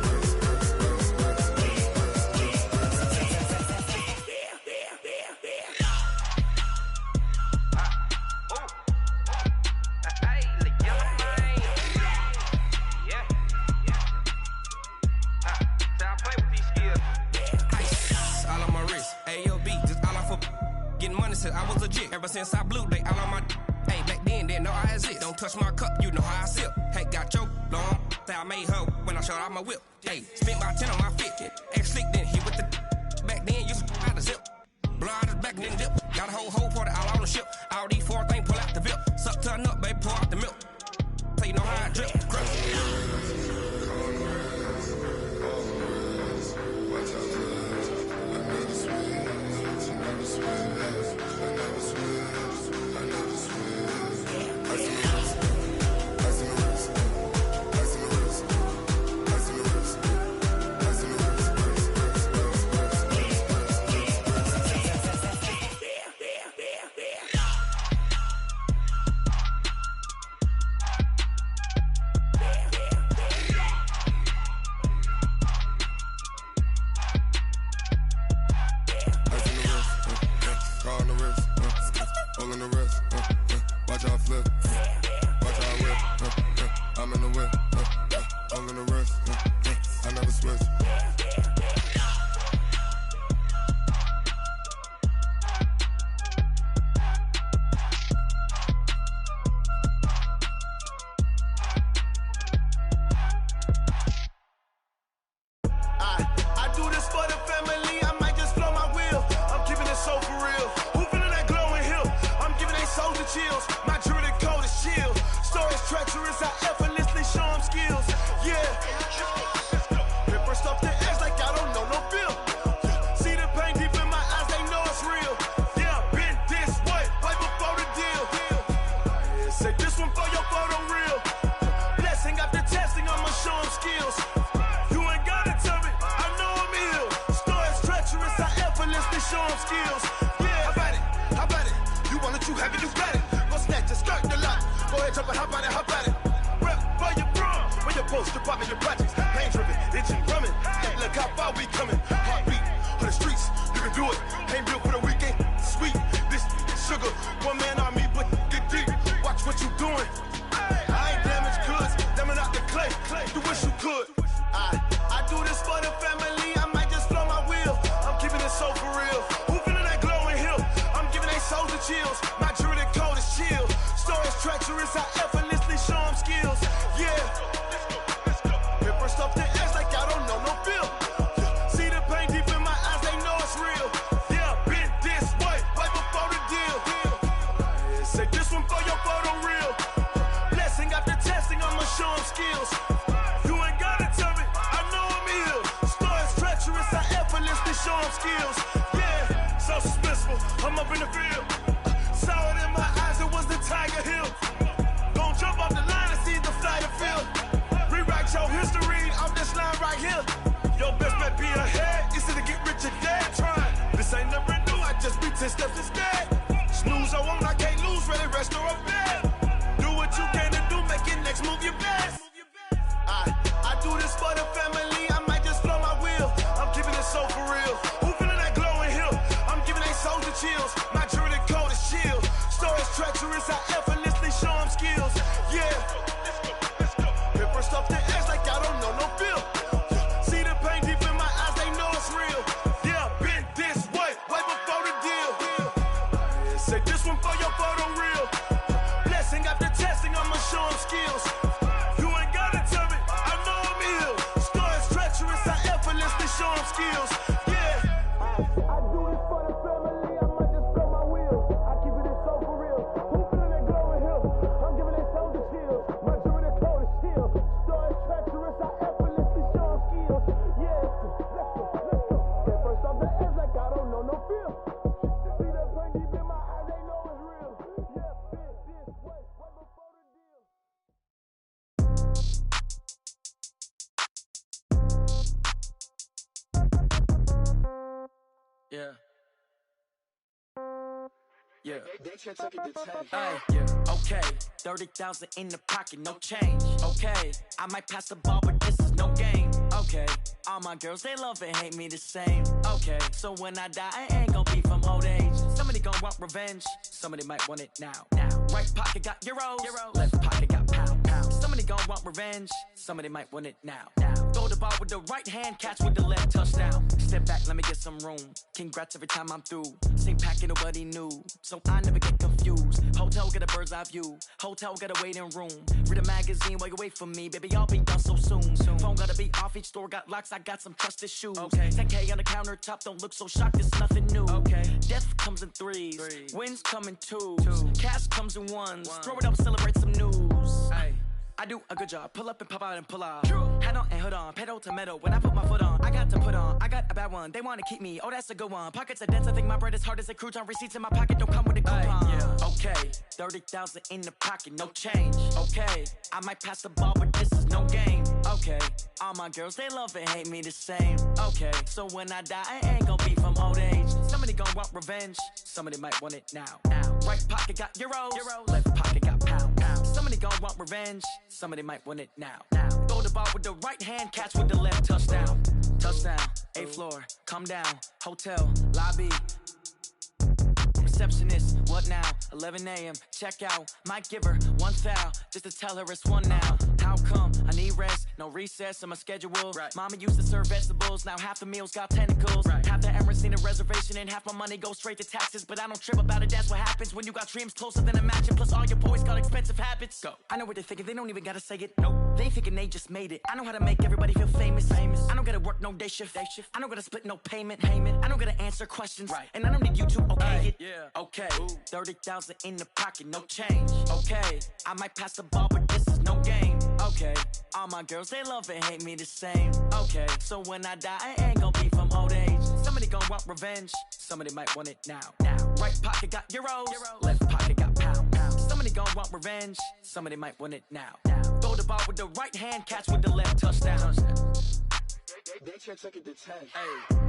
[SPEAKER 19] I was legit ever since I blew they all on my hey back then didn't know I exist. Don't touch my cup, you know how I sip. Hey, got your long say I made her when I showed out my whip. Hey, spent about 10 on my fit. Ex slick then hit with the back then used to out the zip. Blow out his back then dip. Got a whole party all on the ship. All these four things pull out the VIP. Suck to a nut, baby, pour out the milk. So you know how I drip.
[SPEAKER 11] Treacherous, I effortlessly show them skills. Yeah. First
[SPEAKER 20] peaceful. I'm up in the field. Saw it in my eyes, it was the Tiger Hill. Gon' jump off the line and see the flight of field. Rewrite your history off this line right here. Your best bet be ahead, instead of get rich or dead trying. This ain't never new, I just be 10 steps instead. Snooze I won't, I can't lose, ready, rest or a bed. Do what you can to do, make your next move your best. I do this for the family, I might just flow my wheel. I'm keeping it so for real. Who feeling that glowing hill? I'm giving they soldier chills. My jewelry coat is chill. Stories treacherous, I effortlessly show them skills. Yeah. Hit first off the edge like I don't know no feel. See the pain deep in my eyes, they know it's real. Yeah, been this way before the deal. Say this one for your photo reel. Blessing after testing, I'ma show them skills. You ain't gotta tell me, I know I'm ill. Stories treacherous, I effortlessly show them skills. Yeah. I do this for the family, I might just blow my wheel. I keep it so for real. Who feeling that glowing hill? I'm giving they soldier chills. My jewelry coat is chill. Stories treacherous, I effortlessly show them skills. Yeah, let's go. Hit first off the edge like I don't know no feel. See the pain deep in my eyes, they know it's real. Yeah, been this way before the deal.
[SPEAKER 21] Yeah. Yeah. Hey, yeah. Okay. 30,000 in the pocket, no change. Okay. I might pass the ball, but this is no game. Okay. All my girls, they love and hate me the same. Okay. So when I die, I ain't gonna be from old age. Somebody gonna want revenge. Somebody might want it now. Right pocket got euros. Left pocket got pound. Somebody gonna want revenge. Somebody might want it now. Throw the ball with the right hand, catch with the left, touchdown. Step back, let me get some room. Congrats every time I'm through. Same packet, nobody knew, so I never get confused. Hotel get a bird's eye view. Hotel get a waiting room. Read a magazine while you wait for me, baby. I'll be done so soon. Phone gotta be off, each store got locks. I got some trusted shoes. Okay. 10K on the countertop, don't look so shocked. It's nothing new. Okay. Death comes in threes. Wins come in twos. Cash comes in ones. Throw it up, celebrate some news. Ay. I do a good job, pull up and pop out and pull out. Hat on and hood on, pedal to metal. When I put my foot on, I got to put on. I got a bad one, they wanna keep me. Oh, that's a good one. Pockets are dense, I think my bread is hard as a crouton. Receipts in my pocket don't come with a coupon. Yeah. Okay, 30,000 in the pocket, no change. Okay, I might pass the ball, but this is no game. Okay, all my girls, they love and hate me the same. Okay, so when I die, I ain't gonna be from old age. Somebody gonna want revenge, somebody might want it now. Right pocket got euros. Left pocket got pound. Somebody gonna want revenge, somebody might want it now. Throw the ball with the right hand, catch with the left, touchdown. Touchdown, 8th floor, come down, hotel, lobby. Receptionist, what now? 11 a.m., check out. Might give her one foul, just to tell her it's one now. How come? I need rest, no recess in my schedule. Mama used to serve vegetables, now half the meals got tentacles. Half the Emirates need a reservation and half my money goes straight to taxes. But I don't trip about it, that's what happens when you got dreams closer than a match. And plus all your boys got expensive habits. Go. I know what they're thinking, they don't even gotta say it. Nope. They thinking they just made it. I know how to make everybody feel famous. I don't gotta work no day shift. I don't gotta split no payment. I don't gotta answer questions. And I don't need you to okay it. Okay, 30,000 in the pocket, no change. Okay, I might pass the ball, but this is no game. Okay, all my girls, they love and hate me the same. Okay, so when I die, I ain't gonna be from old age. Somebody gonna want revenge, somebody might want it now. Right pocket got euros. Left pocket got pound. Somebody gonna want revenge, somebody might want it now. Throw the ball with the right hand, catch with the left, touchdown.
[SPEAKER 22] They took it to 10.
[SPEAKER 21] Hey.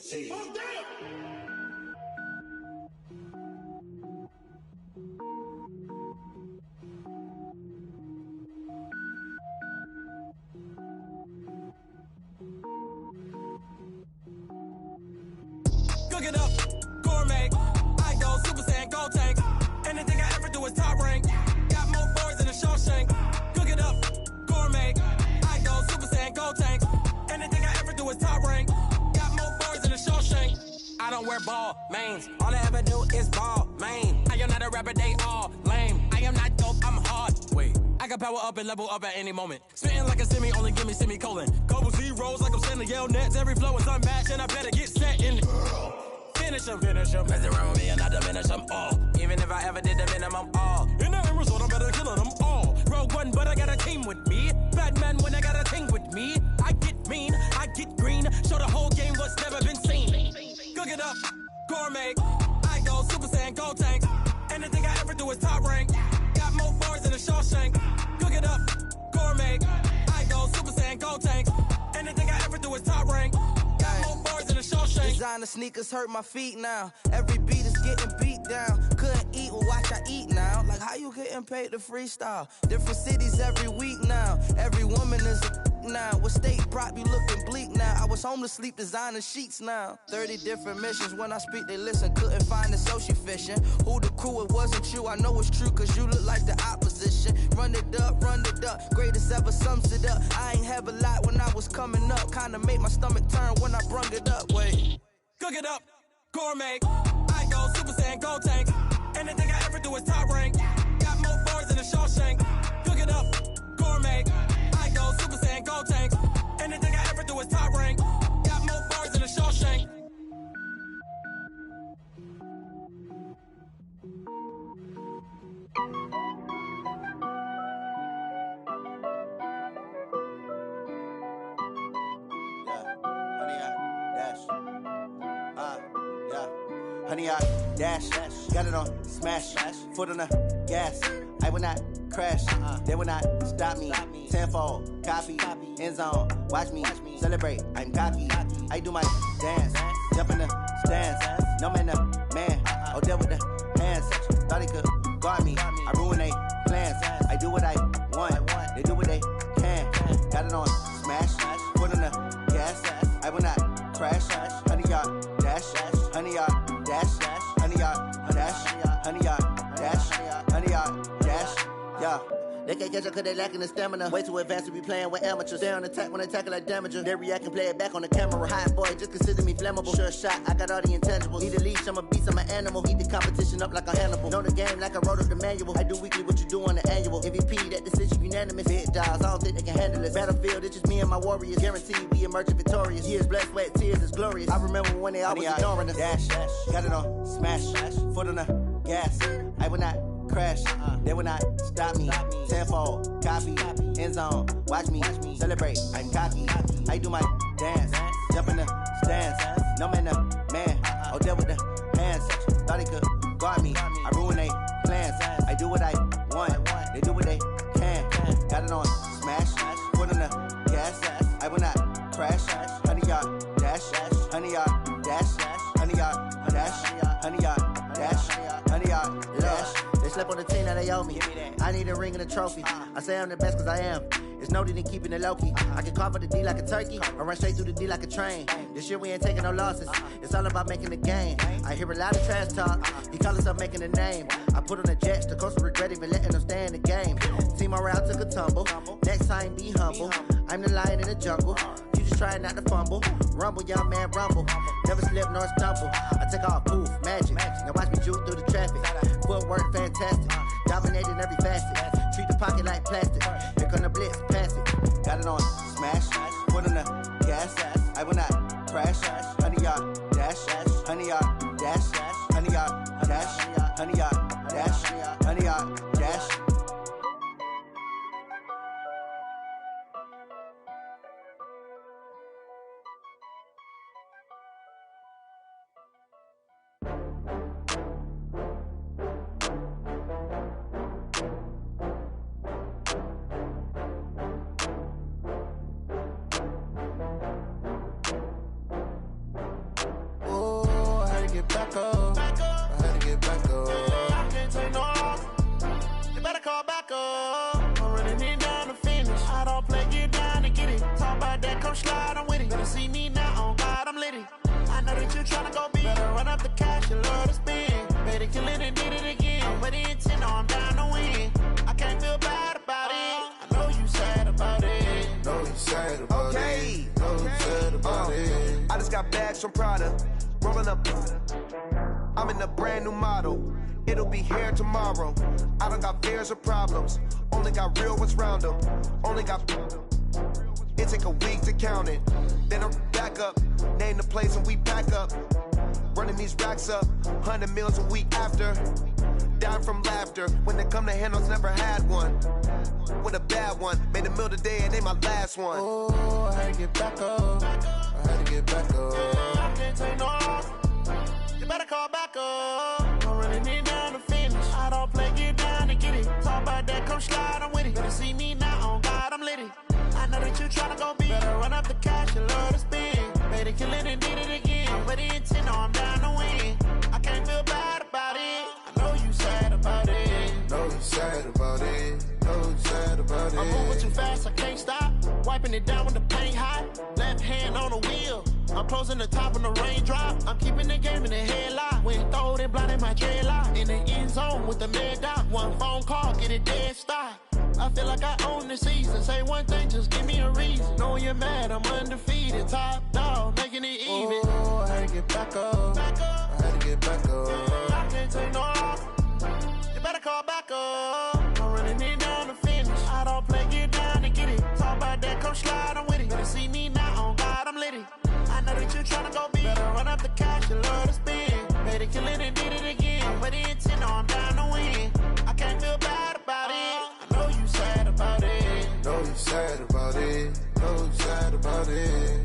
[SPEAKER 22] See.
[SPEAKER 19] Cook it up, gourmet. I go Super Saiyan, gold tank. Anything I ever do is top rank. Got more boys than a Shawshank. Cook it up, gourmet. I go Super Saiyan, gold tank. Anything I ever do is top rank. I don't wear ball mains. All I ever do is ball main. I am not a rapper, they all lame. I am not dope, I'm hard. Wait, I got power up and level up at any moment. Spitting like a semi, only give me semicolon. Couple zeros like I'm sending yell nets. Every flow is unmatched and I better get set in.
[SPEAKER 21] finish them. Mess around with me and I diminish them all. Even if I ever did the minimum, all. In the end result, I'm better killing them all. Rogue One, but I got a team with me. Batman when I got a team with me. I get mean, I get green. Show the whole game what's never been seen. Cook it up, gourmet. I go Super Saiyan, gold tank. Anything I ever do is top rank. Got more bars than a Shawshank. Cook it up, gourmet. I go Super Saiyan, gold tank. Anything I ever do is top rank. Got more bars than a Shawshank.
[SPEAKER 6] Designer sneakers hurt my feet now. Every beat is getting beat down. Couldn't eat, well watch I eat now. Like how you getting paid to freestyle? Different cities every week now. Every woman is a now. What state prop you looking bleak now? I was homeless, sleep designer sheets now. 30 different missions. When I speak, they listen. Couldn't find the social fishing. Who the crew? It wasn't you. I know it's true, cause you look like the opposition. Run it up, greatest ever sums it up. I ain't have a lot when I was coming up. Kinda made my stomach turn when I brung it up. Wait.
[SPEAKER 21] Cook it up, gourmet. I go Super Saiyan, gold tank. Anything I ever do is top rank. Got more bars than a Shawshank. Cook it up, gourmet. I go Super Saiyan, gold tank. Anything I ever do is top rank. Got more bars than a Shawshank.
[SPEAKER 6] Honey, I dash, got it on smash, foot on the gas. I will not crash, they will not stop me. Tenfold, copy, end zone, watch me celebrate. I'm cocky, I do my dance, jump in the stands. No man, the man, oh deal with the hands. Thought he could guard me, I ruin they plans. I do what I want, they do what they can. Got it on smash, foot on the gas. I will not crash, honey, y'all dash, honey, y'all dash, honey, y'all dash, honey, y'all dash, honey, y'all dash, yeah. They can't catch up cause they lacking the stamina. Way too advanced to be playing with amateurs. Stay on attack when they tackle like damager. They react and play it back on the camera. Hot boy, just consider me flammable. Sure shot, I got all the intangibles. Need a leash, I'm a beast, I'm an animal. Heat the competition up like a Hannibal. Know the game like I wrote up the manual. I do weekly what you do on the annual. MVP, that decision unanimous. Big dogs, I don't think they can handle it. Battlefield, it's just me and my warriors. Guaranteed we emerging victorious. Years, blood, sweat, tears, it's glorious. I remember when they always ignoring us. Dash, got it on smash, foot on the gas. I will not crash, they will not stop me. Tenfold, copy, end zone, watch me celebrate. I'm cocky, I do my dance, jump in the stands. No man, the man, oh deal with the hands. Thought he could guard me, I ruin they plans. I do what I want, they do what they can. Got it on smash, foot on the gas. I will not crash, honey, y'all dash, honey, y'all dash, honey, y'all dash, honey, y'all dash, honey, y'all dash. They slept on the team that they owe me. I need a ring and a trophy. I say I'm the best cause I am. It's no need in keeping it low key. I can carve for the D like a turkey, or run straight through the D like a train. This year we ain't taking no losses. It's all about making the game. I hear a lot of trash talk. He call himself making a name. I put on the jets. The coach regret even letting them stay in the game. Team morale took a tumble. Next time be humble. I'm the lion in the jungle. You just trying not to fumble. Rumble, young man, rumble. Never slip nor stumble. I take off, poof, magic. Now watch me juke through the traffic. Footwork fantastic. Dominating every facet. Treat the pocket like plastic. Here come the blitz, pass it. Got it on smash, foot on the gas. I will not crash. Honey, y'all dash, honey, y'all dash, honey, y'all dash, honey, y'all dash, honey, y'all dash.
[SPEAKER 1] Back up. I had to get back up. I can't take no loss. You better call back up. I'm running it down to finish. I don't play, get down to get it. Talk about that, come slide, I'm with it. Better see me now, on God, I'm litty. I know that you tryna go big. Better run up the cash, you love to spend. Better kill it and did it again. I'm with the intent, no, I'm down to win. I can't feel bad about it. I know you sad about it.
[SPEAKER 3] Know you sad about it. Know you sad about it.
[SPEAKER 23] I just got bags from Prada. Rolling up, I'm in a brand new model. It'll be here tomorrow. I don't got fears or problems. Only got real ones round them. Only got. It take a week to count it. Then I'm back up. Name the place and we pack up. running these racks up, 100 meals a week after. Down from laughter, when they come to handles, never had one. With a bad one, made a meal today and ain't my last one.
[SPEAKER 1] Oh, I had to get back up. I had to get back up. I can't take no loss. You better call back up. I'm running it down to finish. I don't play, get down and get it. Talk about that, come slide, I'm with it. Better see me now, on God, I'm litty. I know that you tryna go big. Better run up the cash, you love to spin. Made it, kill it, and did it again. I'm with the intent, no, I'm down to win. I can't feel bad about it. I know you sad about it.
[SPEAKER 23] Know you sad about it. Know you sad about it.
[SPEAKER 1] I'm moving too fast, I can't stop. Wiping it down with the paint hot. Left hand on the wheel. I'm closing the top when the raindrop. I'm keeping the game in the headlock. When throwed and blinded my dreadlock. In the end zone with the mad dot. One phone call, get it dead stop. I feel like I own the season. Say one thing, just give me a reason. Knowing you're mad, I'm undefeated. Top dog, making it even.
[SPEAKER 23] Oh, I had to get back up. I had to get back up.
[SPEAKER 1] I can't take no loss. You better call back up. I'm running it down to finish. I don't play, get down and get it. Talk about that, come slide, I'm with it. Better see me now, on God, I'm litty. I know that you tryna go big. Better run up the cash, you love to spin. Made it, kill it, and did it again. But the intent, no, I'm down to win. I can't feel bad about it. I know you sad about it.
[SPEAKER 23] Know you sad about it. Know you sad about it.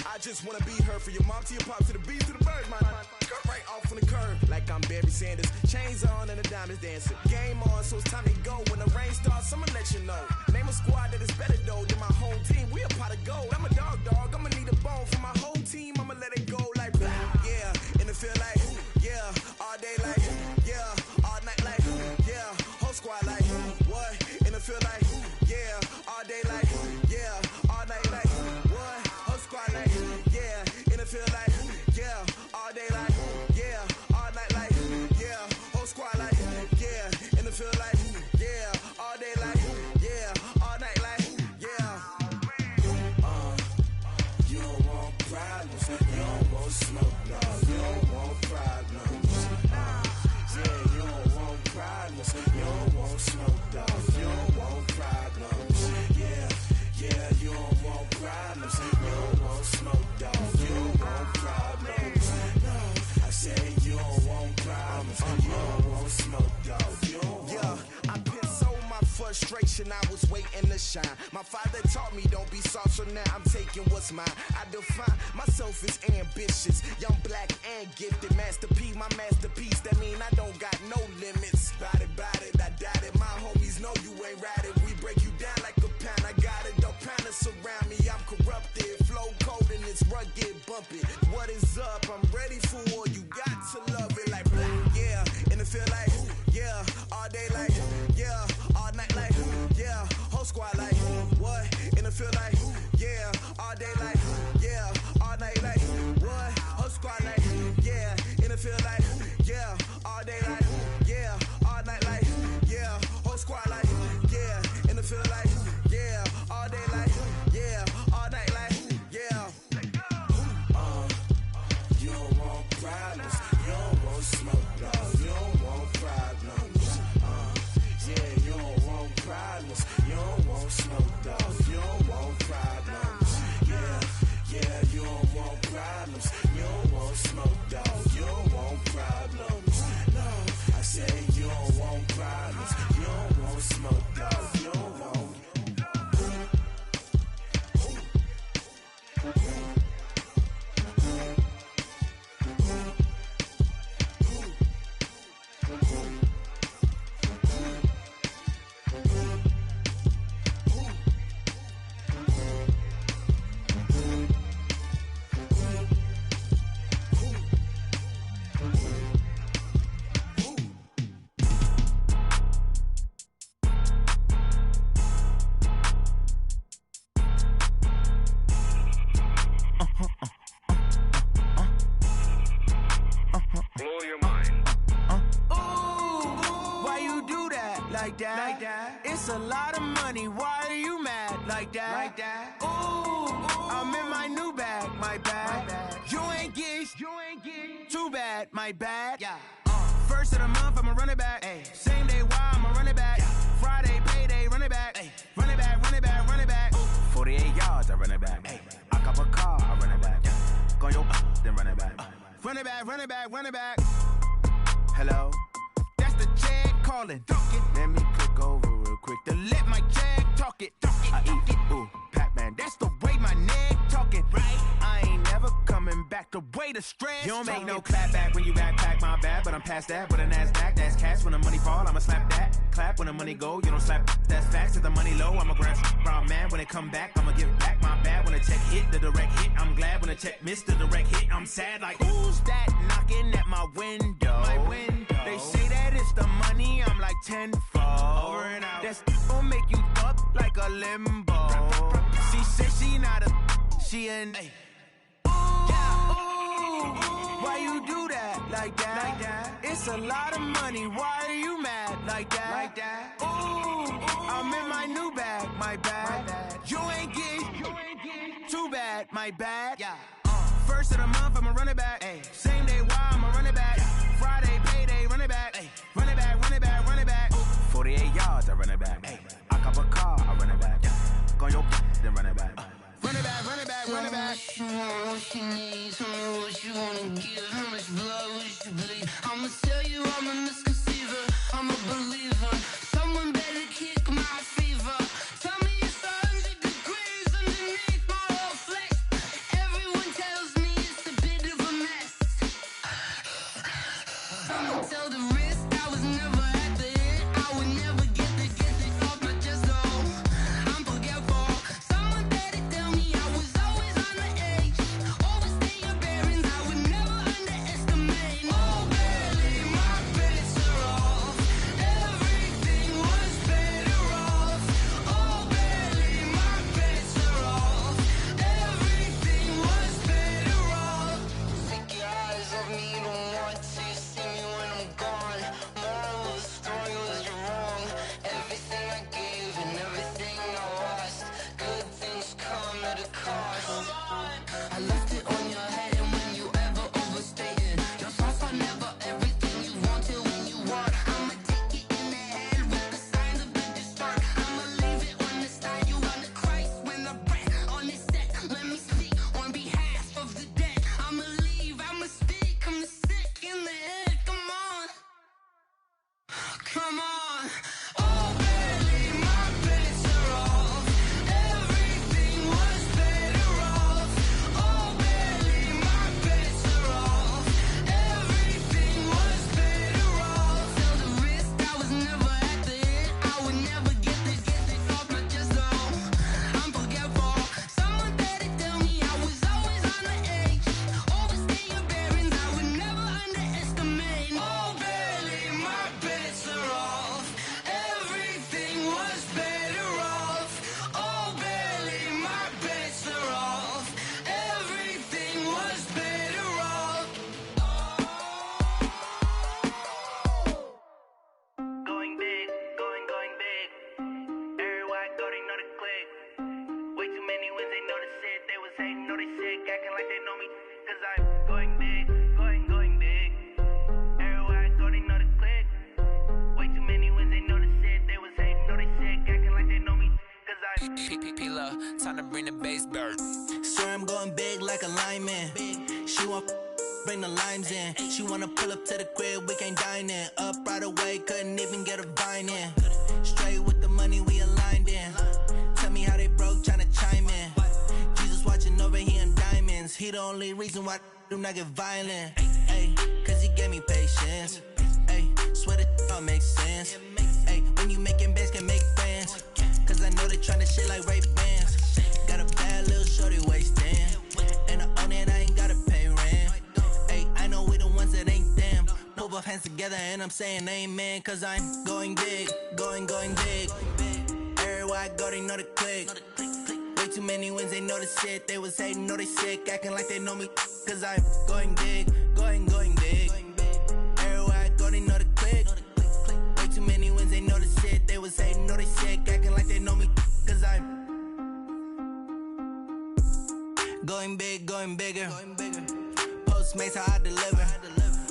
[SPEAKER 6] I just wanna be her for your mom to your pop to the beat to the bird, man. Cut right off on the curb like I'm Barry Sanders. Chains on and the diamonds dancing. Game on, so it's time to go. When the rain starts, I'ma let you know. Name a squad that is better though than my whole team. We a pot of gold. I'm a dog. I'ma need a bone for my whole team. I'ma let it go like yeah. In the field like yeah. All day like yeah. All night like yeah. Whole squad like what? In the field like yeah. All day like yeah. All night like what? Whole squad like yeah. In the field like yeah. All day like yeah. All night like yeah. Whole squad like yeah. In the field like yeah. All day like yeah. All night like yeah. You don't want problems. You don't want smoke, no. You don't want problems. Yeah, you don't want problems. You don't want smoke, dog. You don't want problems. Yeah, you don't want problems. You don't want smoke, dog. You don't want problems. No, I said you don't want problems. You don't want smoke, dog. You don't want. Yeah, I pissed so my frustration. I was waiting to shine. My father taught me don't be soft, so now I'm taking what's mine. I define myself as ambitious, young, black, and gifted. Master P, my masterpiece. That mean I don't got no limits. Bout it, I doubt it. My homies know you ain't ratted. We break you down like a pound. I got it, don't pound us around me. I'm corrupted, flow cold and it's rugged, bumpy. What is up? I'm ready for all you got to love it like yeah. In the field like yeah. All day like yeah. All night like yeah. Whole squad like what? In the field like yeah. All day like yeah. All night like what? Whole squad like yeah. In the field like yeah. All day like yeah. All night like yeah. Whole squad like yeah. In the field like yeah. All day like yeah. All night like yeah. You don't want pride. like that. It's a lot of money, why are you mad like that? Ooh, I'm in my new bag, my bad. You ain't get too bad, my bad. First of the month, I'ma run it back. Same day, why I'ma run it back. Friday, payday, run it back. Run it back, run it back, run it back. 48 yards, I run it back. I cop a car, I run it back. Go your then run it back. Run it back, run it back, run it back. Hello, that's the jag calling. Let me click over real quick to let my jag talk it. I eat it, ooh, Pac-Man, that's the way my neck talking. Right, I ain't never coming back the way the stress. You don't make no clap back when you backpack, my bad, but I'm past that. With a NASDAQ, that's cash. When the money fall, I'ma slap that. Clap when the money go, you don't slap. That's facts. If the money low, I'ma grab brown man. When it come back, I'ma give back my bad. When the check hit, the direct hit. I'm glad when the check missed the direct hit. I'm sad like, who's that knocking at my window? They say that it's the money, I'm like tenfold. Over and out. That's gon' make you up like a limbo. She said she not a, she an. Why you do that like that? It's a lot of money, why are you mad like that? Ooh, I'm in my new bag, my bad. You ain't get too bad, my bad. First of the month, I'ma run it back. Same day, why I'ma run it back. Friday, payday, run it back. Run it back, run it back, run it back. 48 yards, I run it back. I cop a car, I run it back. Go your then run it back. Run it back, run it back, run it back.
[SPEAKER 2] What you want, what you need, tell me what you wanna give. How much blood would you bleed? I'ma tell you I'm a misconceiver, I'm a believer. Someone better kick my fever. Tell me it's 100 degrees underneath my whole flesh. Everyone tells me it's a bit of a mess. I'ma tell the risk I was never at the end. I would never get this off my chest though. I'm forgetful. Someone better tell me I was always on the edge. Overstay your bearings, I would never underestimate. Oh barely, my bets are off. Everything was better off. Oh barely, my bets are off. Everything was better off. Take your eyes off me, don't want to see me when I'm gone. Moral of the story was you're wrong. Everything I gave and everything I lost. Good things come at a cost. I left it on your head, and when you ever overstay it, your thoughts are never everything you wanted when you want. I'ma take it in the head with the signs of the distort. I'ma leave it on the side. You on the Christ when the breath on this set. Let me speak on behalf of the dead. I'ma leave, I'ma speak. I'm the sick in the head. Come on, come on. Oh, barely, my bets are off. Everything was better off. Oh, barely, my bets are off. Everything was better off. Tell the risk I was never at the end. I would never get this off my chest though. I'm forgetful. Someone better tell me I was always on the edge. Overstay your bearings, I would never underestimate. Oh, barely, my bets are off. Everything was better off. Oh, barely, my bets are off. Everything was better off.
[SPEAKER 21] Going big, going big. Everywhere I go, they know the click. Way too many wins, they know the shit. They was hating, know they sick, acting like they know me. Cause I'm going big, going big. Everywhere I go, they know the click. Way too many wins, they know the shit. They was hating, know they sick, acting like they know me. Cause I'm
[SPEAKER 10] P-P-P-Love, time to bring the bass bird.
[SPEAKER 21] Swear I'm going big like a lineman. She want bring the limes in. She wanna pull up to the crib, we can't dine in. Up right away, couldn't even get a vine in. Straight with the money we aligned in. Tell me how they broke, tryna chime in. Jesus watching over here in diamonds. He the only reason why I do not get violent. Ay, cause he gave me patience. Ay, swear that all makes sense. Ay, when you making bands, can make friends. Cause I know they tryna shit like Ray-Bans. Got a bad little shorty wasting. And I own it, I ain't gotta pay rent. Ay, I know we the ones that ain't them. Pull both hands together and I'm saying amen. Cause I'm going big, going big. Everywhere I go, they know the click. Way too many wins, they know the shit. They was hating, know they sick, acting like they know me. Cause I'm going big, going big. Everywhere I go, they know the click. Way too many wins, they know the shit. They
[SPEAKER 5] Going big, going bigger. Postmates, how I deliver.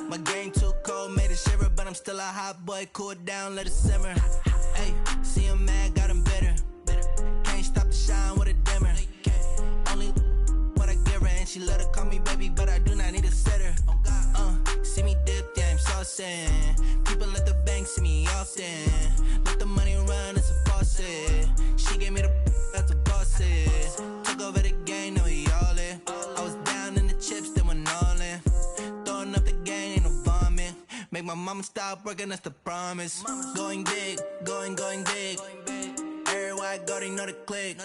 [SPEAKER 5] My game too cold, made it shiver, but I'm still a hot boy. Cool it down, let it simmer. Hey, see him mad, got him bitter. Can't stop the shine with a dimmer. Only what I give her, and she let her call me baby, but I do not need a sitter. See me dip, yeah, I'm saucing. People let the bank see me often. Let the money run, it's a faucet. She gave me the that's a boss is. Took over the game, now we all in. I was down in the chips, then went all in. Throwing up the gang, ain't no vomit. Make my mama stop working, that's the promise. Going big, going big. Everywhere I go, they know the click.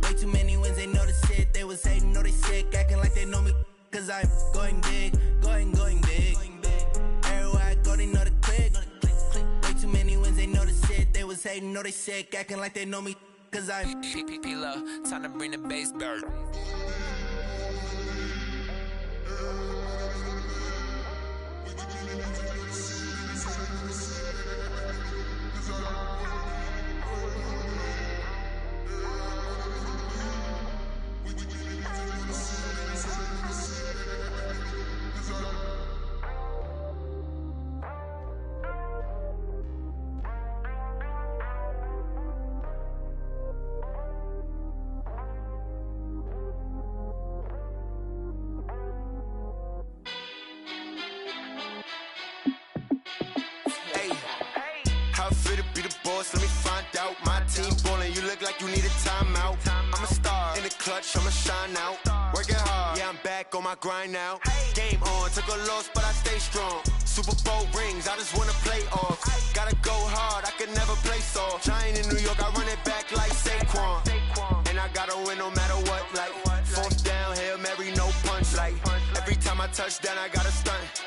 [SPEAKER 5] Way too many wins, they know the shit. They was hating, know they sick, acting like they know me. Cause I'm going big, going big. Everywhere I go, they know the click. Way too many wins, they know the shit. They was hating, know they sick, acting like they know me. Cause I'm P-P-P-Love, time to bring the bass back.
[SPEAKER 23] Let me find out. My team ballin', you look like you need a timeout. I'm a star in the clutch, I'ma shine out. Working hard, yeah, I'm back on my grind now. Game on, took a loss, but I stay strong. Super Bowl rings, I just wanna play off. Gotta go hard, I can never play soft. Giant in New York, I run it back like Saquon. And I gotta win no matter what, like fourth down, Hail Mary, no punch. Like every time I touch down, I gotta stunt.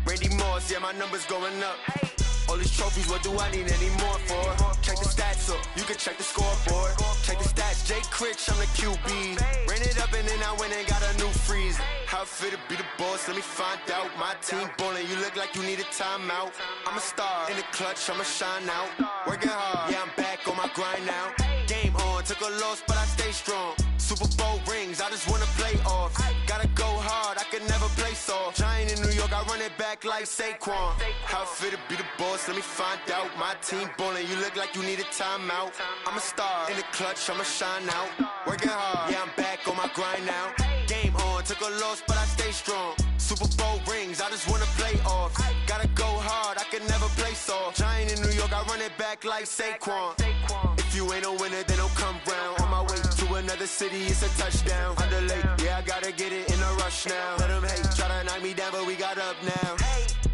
[SPEAKER 23] Randy Moss, yeah, my numbers going up. All these trophies, what do I need any more for? Check the stats up, you can check the scoreboard. Check the stats, Jay Critch, I'm the QB. Ran it up and then I went and got a new freeze. How it fit to be the boss, let me find out. My team ballin', you look like you need a timeout. I'm a star in the clutch, I'ma shine out. Working hard, yeah, I'm back on my grind now. Game on, took a loss, but I stay strong. Super Bowl rings, I just wanna play off. Gotta go hard, I can never play soft. Giant in New York, I run it back like Saquon. How it fit to be the boss, let me find out. My team ballin', you look like you need a timeout. I'm a star in the clutch, I'ma shine out. Working hard, yeah, I'm back on my grind now. Game on, took a loss, but I stay strong. Super Bowl rings, I just wanna play off. Gotta go hard, I can never play soft. Giant in New York, I run it back like Saquon. If you ain't a winner, then don't come round. On my way to another city, it's a touchdown. Underlay, yeah, I gotta get it in a rush now. Let them hate, try to knock me down, but we got up now.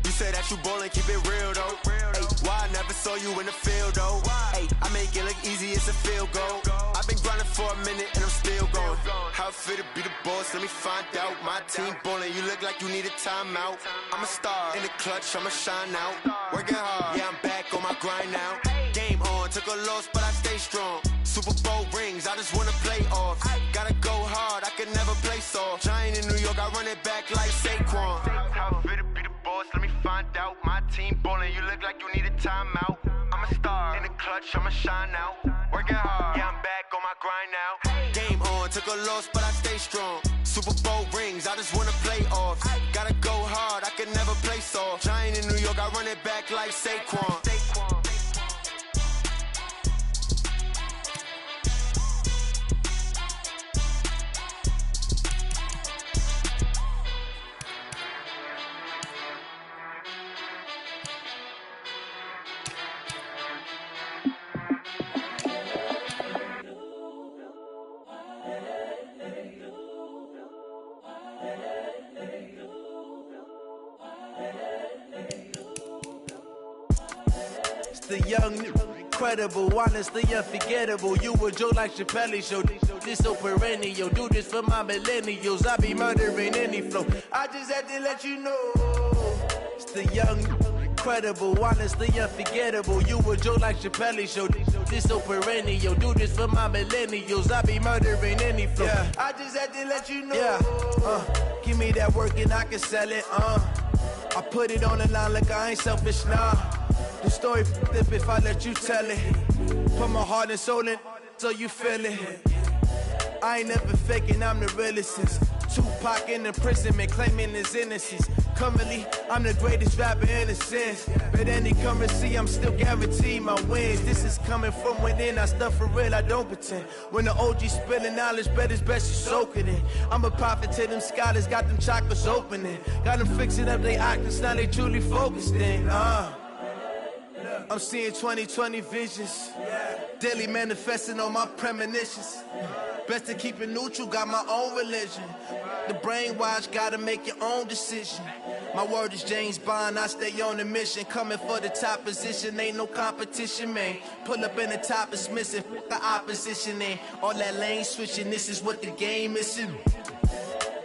[SPEAKER 23] You say that you ballin', keep it real though. Hey, why I never saw you in the field though? Hey, I make it look easy, it's a field goal. I've been grinding for a minute and I'm still going. How it fit to be the boss, let me find out. My team ballin', you look like you need a timeout. I'm a star in the clutch, I'ma shine out. Working hard, yeah, I'm back on my grind now. Game on, took a loss, but I stay strong. Super Bowl rings, I just wanna play off. Gotta go hard, I can never play soft. Giant in New York, I run it back like Saquon. How it fit to be the boss, let me find out. My team ballin', you look like you need a timeout. I'm a star in the clutch, I'ma shine out. Working hard, yeah, I'm back on my grind now. Game on, took a loss, but I stay strong. Super Bowl rings, I just wanna play off. Gotta go hard, I can never play soft. Giant in New York, I run it back like Saquon.
[SPEAKER 6] The young, incredible, honestly unforgettable. You a joke like Chappelle show. This so perennial. Do this for my millennials. I be murdering any flow. I just had to let you know. It's the young, incredible, honestly unforgettable. You a joke like Chappelle show. This so perennial. Do this for my millennials. I be murdering any flow. Yeah. I just had to let you know. Yeah. Give me that work and I can sell it. I put it on the line like I ain't selfish, nah. The story flip if I let you tell it. Put my heart and soul in so you feel it. I ain't never faking, I'm the realest since Tupac in imprisonment, claiming his innocence. Currently, I'm the greatest rapper in a sense. But any currency, I'm still guaranteed my wins. This is coming from within, I stuff for real, I don't pretend. When the OG spilling knowledge, bet it's best you soak it in. I'm a prophet to them scholars, got them chakras opening. Got them fixing up they octaves, now they truly focused in. I'm seeing 2020 visions. Daily manifesting on my premonitions. Best to keep it neutral, got my own religion. The brainwash, gotta make your own decision. My word is James Bond, I stay on a mission. Coming for the top position, ain't no competition, man. Pull up in the top, it's missing, the opposition, man. All that lane switching, this is what the game is.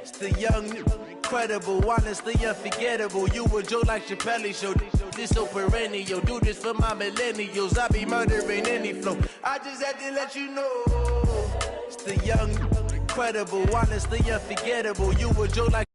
[SPEAKER 6] It's the young, incredible, honestly unforgettable. You a Joe like Chappelle show. This so perennial, do this for my millennials. I be murdering any flow. I just had to let you know. It's the young, incredible, honestly unforgettable. You a Joe like